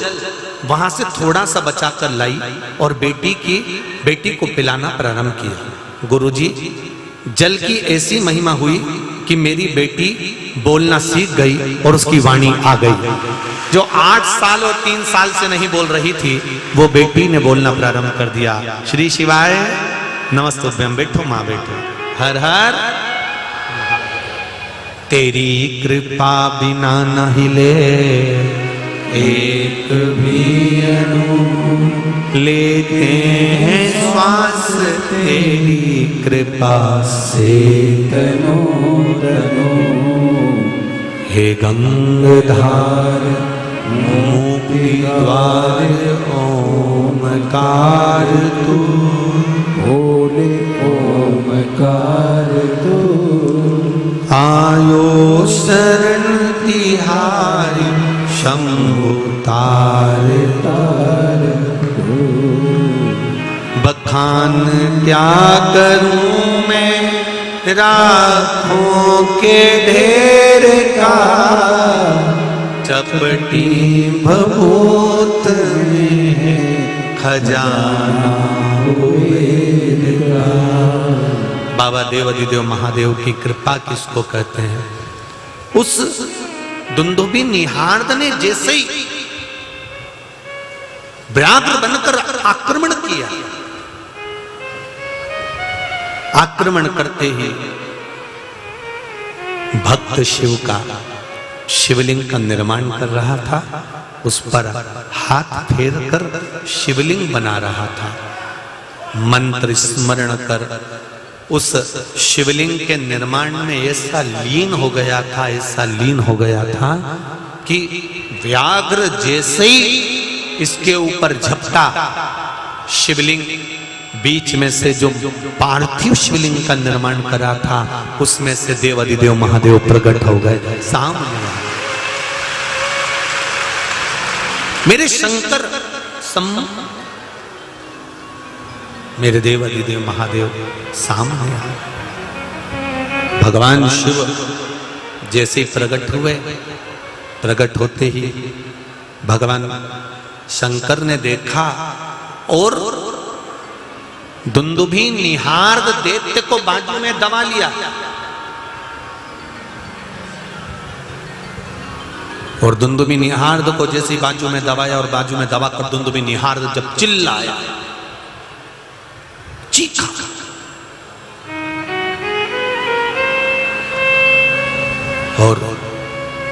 वहां से थोड़ा सा बचाकर लाई और बेटी को पिलाना प्रारंभ किया। गुरुजी, जल की ऐसी महिमा हुई कि मेरी बेटी बोलना सीख गई और उसकी वाणी आ गई। जो 8 साल और 3 साल से नहीं बोल रही थी वो बेटी ने बोलना प्रारंभ कर दिया। श्री शिवाय नमस्तुभ्यं। बैठो मां, बैठो। हर हर। तेरी कृपा बिना न हिले एक भी अणु, लेते हैं श्वास तेरी कृपा से तनो तनो। हे गंगाधार मुक्ति द्वार ओमकार तू, भोले ओमकार तू। आयो शरण तिहारी शंभु तार तार तू। बखान क्या करूं मैं राखों के ढेर का, चपटी भभूत में खजाना वेद का। बाबा देव अधिदेव महादेव की कृपा किसको कहते हैं? उस दुंदुभी निहार्द ने जैसे ही व्याघ्र बनकर आक्रमण किया, आक्रमण करते ही भक्त शिव का शिवलिंग का निर्माण कर रहा था, उस पर हाथ फेर कर शिवलिंग बना रहा था। मंत्र स्मरण कर उस शिवलिंग के निर्माण में ऐसा लीन हो गया था, ऐसा लीन हो गया था कि व्याघ्र जैसे ही इसके ऊपर झपटा, शिवलिंग बीच में से जो पार्थिव शिवलिंग का निर्माण करा था उसमें से देव अधिदेव महादेव प्रकट हो गए सामने। मेरे शंकर मेरे देव अधिदेव महादेव सामने आए। भगवान शिव जैसे प्रकट हुए, प्रकट होते ही भगवान शंकर ने देखा और दुंदुभी निहार्द दैत्य को बाजू में दबा लिया और दुंदुभी निहार्द को जैसे ही बाजू में दबाया और बाजू में दबाकर दुंदुभी निहार्द जब चिल्लाया, चीखा, और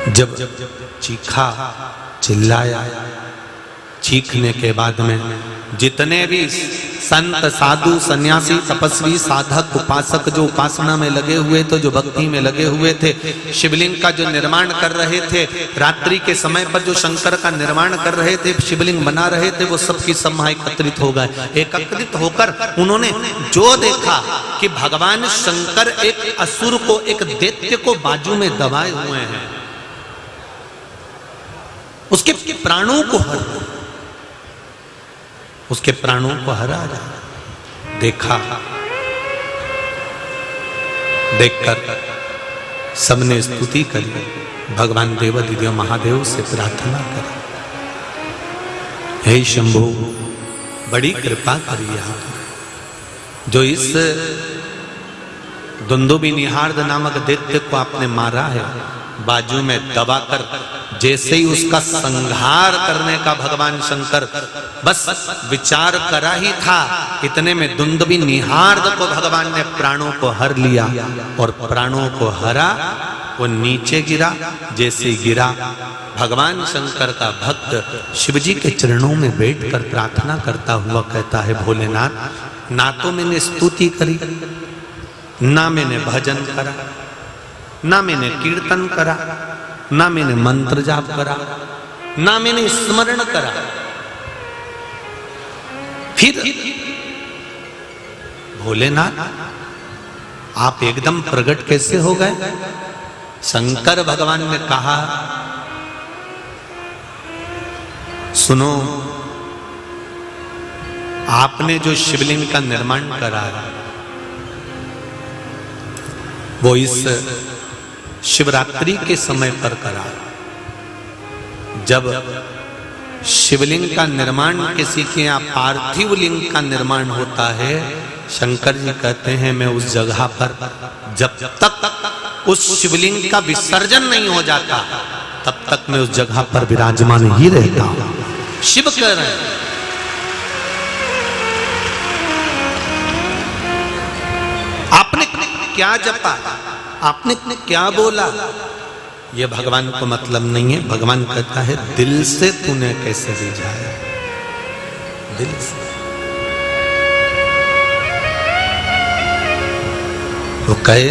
जब चीखा, चिल्लाया, चीखने के बाद में जितने भी संत साधु सन्यासी तपस्वी साधक उपासक जो उपासना में लगे हुए थे, जो भक्ति में लगे हुए थे, शिवलिंग का जो निर्माण कर रहे थे, रात्रि के समय पर जो शंकर का निर्माण कर रहे थे, शिवलिंग बना रहे थे, वो सबकी सब एकत्रित हो गए। एकत्रित होकर उन्होंने जो देखा कि भगवान शंकर एक असुर को, एक दैत्य को बाजू में दबाए हुए हैं, उसके प्राणों को उसके प्राणों को हरा रहा। देखा, देखकर सबने स्तुति करी, भगवान देवाधिदेव महादेव से प्रार्थना करी, हे शंभु बड़ी कृपा करिए आप, जो इस दुंदुबी निहार्द नामक दैत्य को आपने मारा है, बाजू में दबाकर जैसे ही उसका संहार करने का भगवान शंकर बस विचार करा ही था, इतने में दुंदुबी निहार्द को भगवान ने प्राणों को हर लिया, और प्राणों को हरा, वो नीचे गिरा। जैसे गिरा, भगवान शंकर का भक्त शिवजी के चरणों में बैठकर प्रार्थना करता हुआ कहता है, भोलेनाथ, ना तो मैंने स्तुति करी, ना मैंने भजन करा, ना मैंने कीर्तन करा, ना मैंने मंत्र जाप करा, ना मैंने स्मरण करा, फिर भोलेनाथ आप एकदम प्रकट कैसे हो गए? शंकर भगवान ने कहा, सुनो, आपने जो शिवलिंग का निर्माण करा है, वो इस शिवरात्रि के समय पर करा। जब शिवलिंग का निर्माण किसी के यहाँ पार्थिव लिंग का निर्माण होता है, शंकर जी कहते हैं मैं उस जगह पर जब तक उस शिवलिंग का विसर्जन नहीं हो जाता, तब तक मैं उस जगह पर विराजमान ही रहता हूं। शिव कह रहे हैं, आपने क्या जपा, आपने क्या बोला, ये भगवान को मतलब नहीं है। भगवान कहता है दिल से तूने कैसे रिझाया, दिल से। वो कहे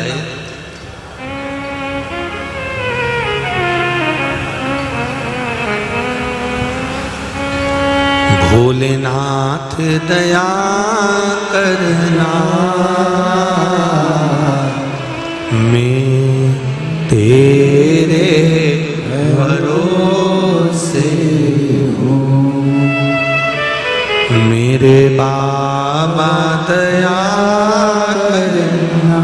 भोलेनाथ दया करना, मैं तेरे भरोसे हूँ, मेरे बाबा दया करना,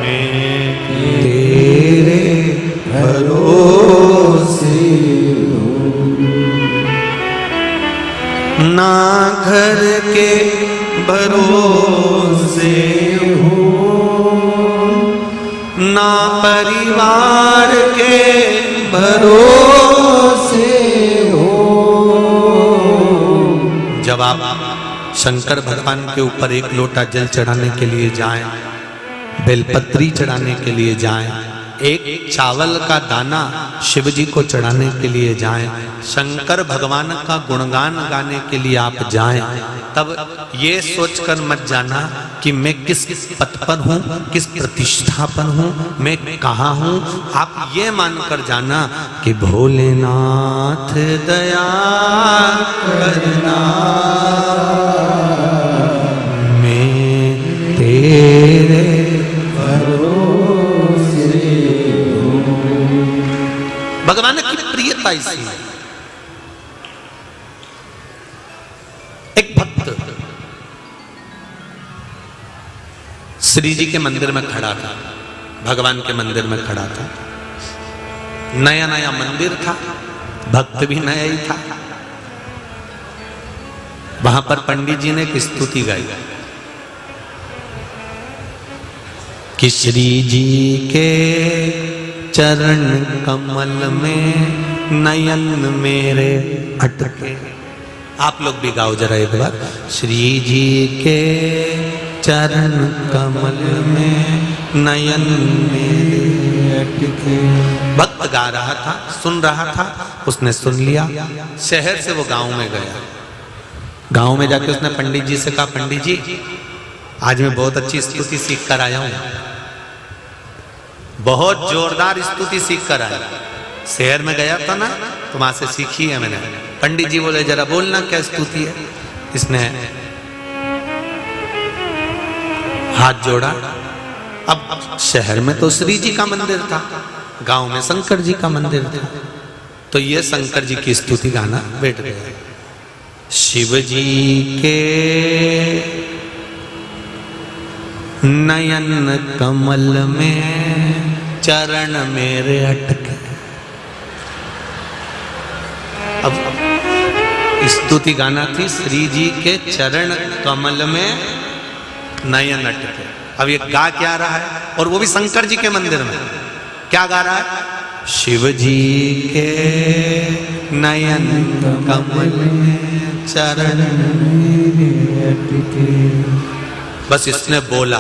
मैं तेरे भरोसे हूँ, ना घर के भरोसे ना परिवार के भरोसे हो। जब आप शंकर भगवान के ऊपर एक लोटा जल चढ़ाने के लिए जाएं, बेलपत्री चढ़ाने के लिए जाएं, एक चावल का दाना शिव जी को चढ़ाने के लिए जाएं, शंकर भगवान का गुणगान गाने के लिए आप जाएं, तब ये सोचकर मत जाना कि मैं किस पद पर हूँ, किस प्रतिष्ठा पर हूँ, मैं कहाँ हूँ। आप ये मानकर जाना कि भोलेनाथ दया करना, मैं तेरे भगवान की प्रियता इसी है। एक भक्त श्री जी के मंदिर में खड़ा था, भगवान के मंदिर में खड़ा था, नया नया मंदिर था, भक्त भी नया ही था। वहां पर पंडित जी ने एक स्तुति गाई कि श्री जी के चरण कमल में नयन मेरे अटके। आप लोग भी गाओ जरा एक बार, श्री जी के चरण कमल में नयन मेरे अटके। भक्त गा रहा था, सुन रहा था, उसने सुन लिया। शहर से वो गांव में गया। गांव में जाके उसने पंडित जी से कहा, पंडित जी आज मैं बहुत अच्छी स्तुति सीख कर आया हूं, बहुत जोरदार स्तुति सीख कर आया। शहर में गया था ना तो वहां से सीखी है मैंने। पंडित जी बोले जरा बोलना क्या स्तुति है। इसने हाथ जोड़ा। अब शहर में तो श्री जी का मंदिर था, गांव में शंकर जी का मंदिर था, तो ये शंकर जी की स्तुति गाना बैठ गया। शिव जी के नयन कमल में चरण मेरे अटके। अब स्तुति गाना थी, श्री जी के चरण कमल में नयन अटके। अब ये गा क्या रहा है, और वो भी शंकर जी के मंदिर में। क्या गा रहा है? शिव जी के नयन कमल में चरण मेरे अटके। बस इसने बोला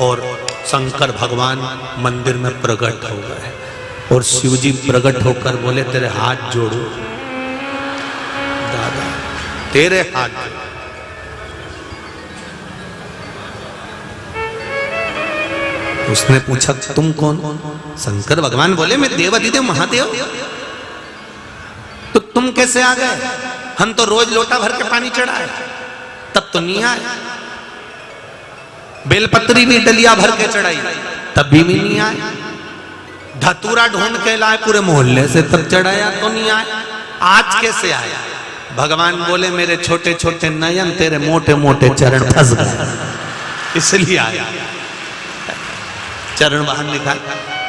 और शंकर भगवान मंदिर में प्रकट हो गए। और शिव जी प्रकट होकर बोले तेरे हाथ जोड़ो दादा, तेरे हाथ जोड़ो। उसने पूछा तुम कौन? शंकर भगवान बोले मैं देवाधिदेव महादेव। तो तुम कैसे आ गए? हम तो रोज लोटा भर के पानी चढ़ाए, तब तो नहीं आए। बेलपत्री भी डलिया भर के चढ़ाई, तब भी नहीं आए। धतूरा ढूंढ के लाए पूरे मोहल्ले से, तब चढ़ाया तो नहीं आए। आज कैसे आया? भगवान बोले मेरे छोटे छोटे नयन तेरे मोटे मोटे चरण फंस गए, इसलिए आया। चरण बाहर निकाल।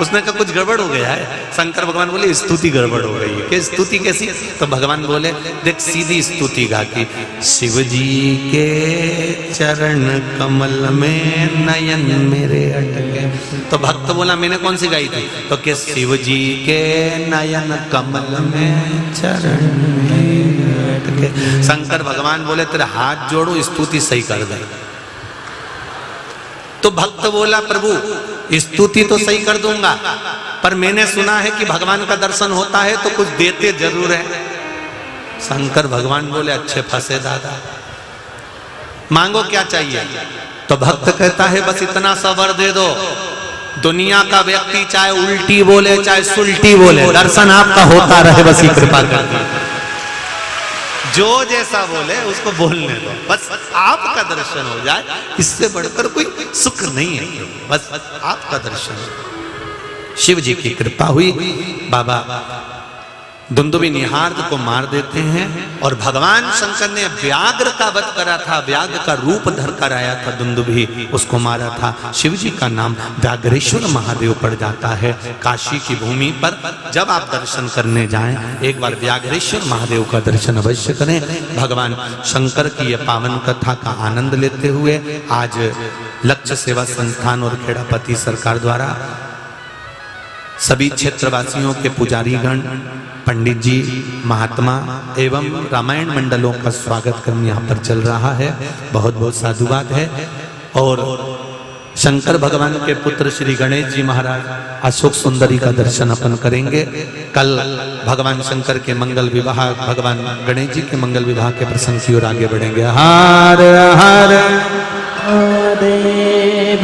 उसने कहा कुछ गड़बड़ हो गया है। शंकर भगवान बोले स्तुति गड़बड़ हो गई है। कि स्तुति कैसी? तो भगवान बोले देख सीधी स्तुति गा की, शिव जी के चरण कमल में नयन मेरे अटके। तो भक्त बोला मैंने कौन सी गाई थी? तो कि शिव जी के नयन कमल में चरण मेरे अटके। शंकर भगवान बोले तेरे हाथ जोड़ो, स्तुति सही कर दे। तो भक्त बोला प्रभु स्तुति तो सही कर दूंगा, पर मैंने सुना है कि भगवान का दर्शन होता है तो कुछ देते जरूर है। शंकर भगवान बोले अच्छे फंसे दादा, मांगो क्या चाहिए? तो भक्त कहता है बस इतना सा वर दे दो, दुनिया का व्यक्ति चाहे उल्टी बोले चाहे सुल्टी बोले, दर्शन आपका होता रहे, बस ये कृपा कर दो। जो जैसा बोले उसको बोलने दो, बस आपका दर्शन हो जाए, इससे बढ़कर कोई सुख नहीं है। बस आपका दर्शन। शिव जी की कृपा हुई, बाबा दुंदुभी निहार्द को मार देते हैं। और भगवान शंकर ने व्याघ्र का वध करा था, व्याघ्र का रूप धर कर आया था दुंदुभी, उसको मारा था। शिव जी का नाम व्याघ्रेश्वर महादेव पड़ जाता है। काशी की भूमि पर जब आप दर्शन करने जाएं, एक बार व्याघ्रेश्वर महादेव का दर्शन अवश्य करें। भगवान शंकर की यह पावन कथा का आनंद लेते हुए आज लक्ष्य सेवा संस्थान और खेड़ापति सरकार द्वारा सभी क्षेत्रवासियों के पुजारीगण, पंडित जी, महात्मा एवं रामायण मंडलों का स्वागत क्रम यहाँ पर चल रहा है। बहुत बहुत साधुवाद है। और शंकर भगवान के पुत्र श्री गणेश जी महाराज अशोक सुंदरी का दर्शन अपन करेंगे। कल भगवान शंकर के मंगल विवाह, भगवान गणेश जी के मंगल विवाह के प्रसंग की ओर आगे बढ़ेंगे। हर हर महादेव।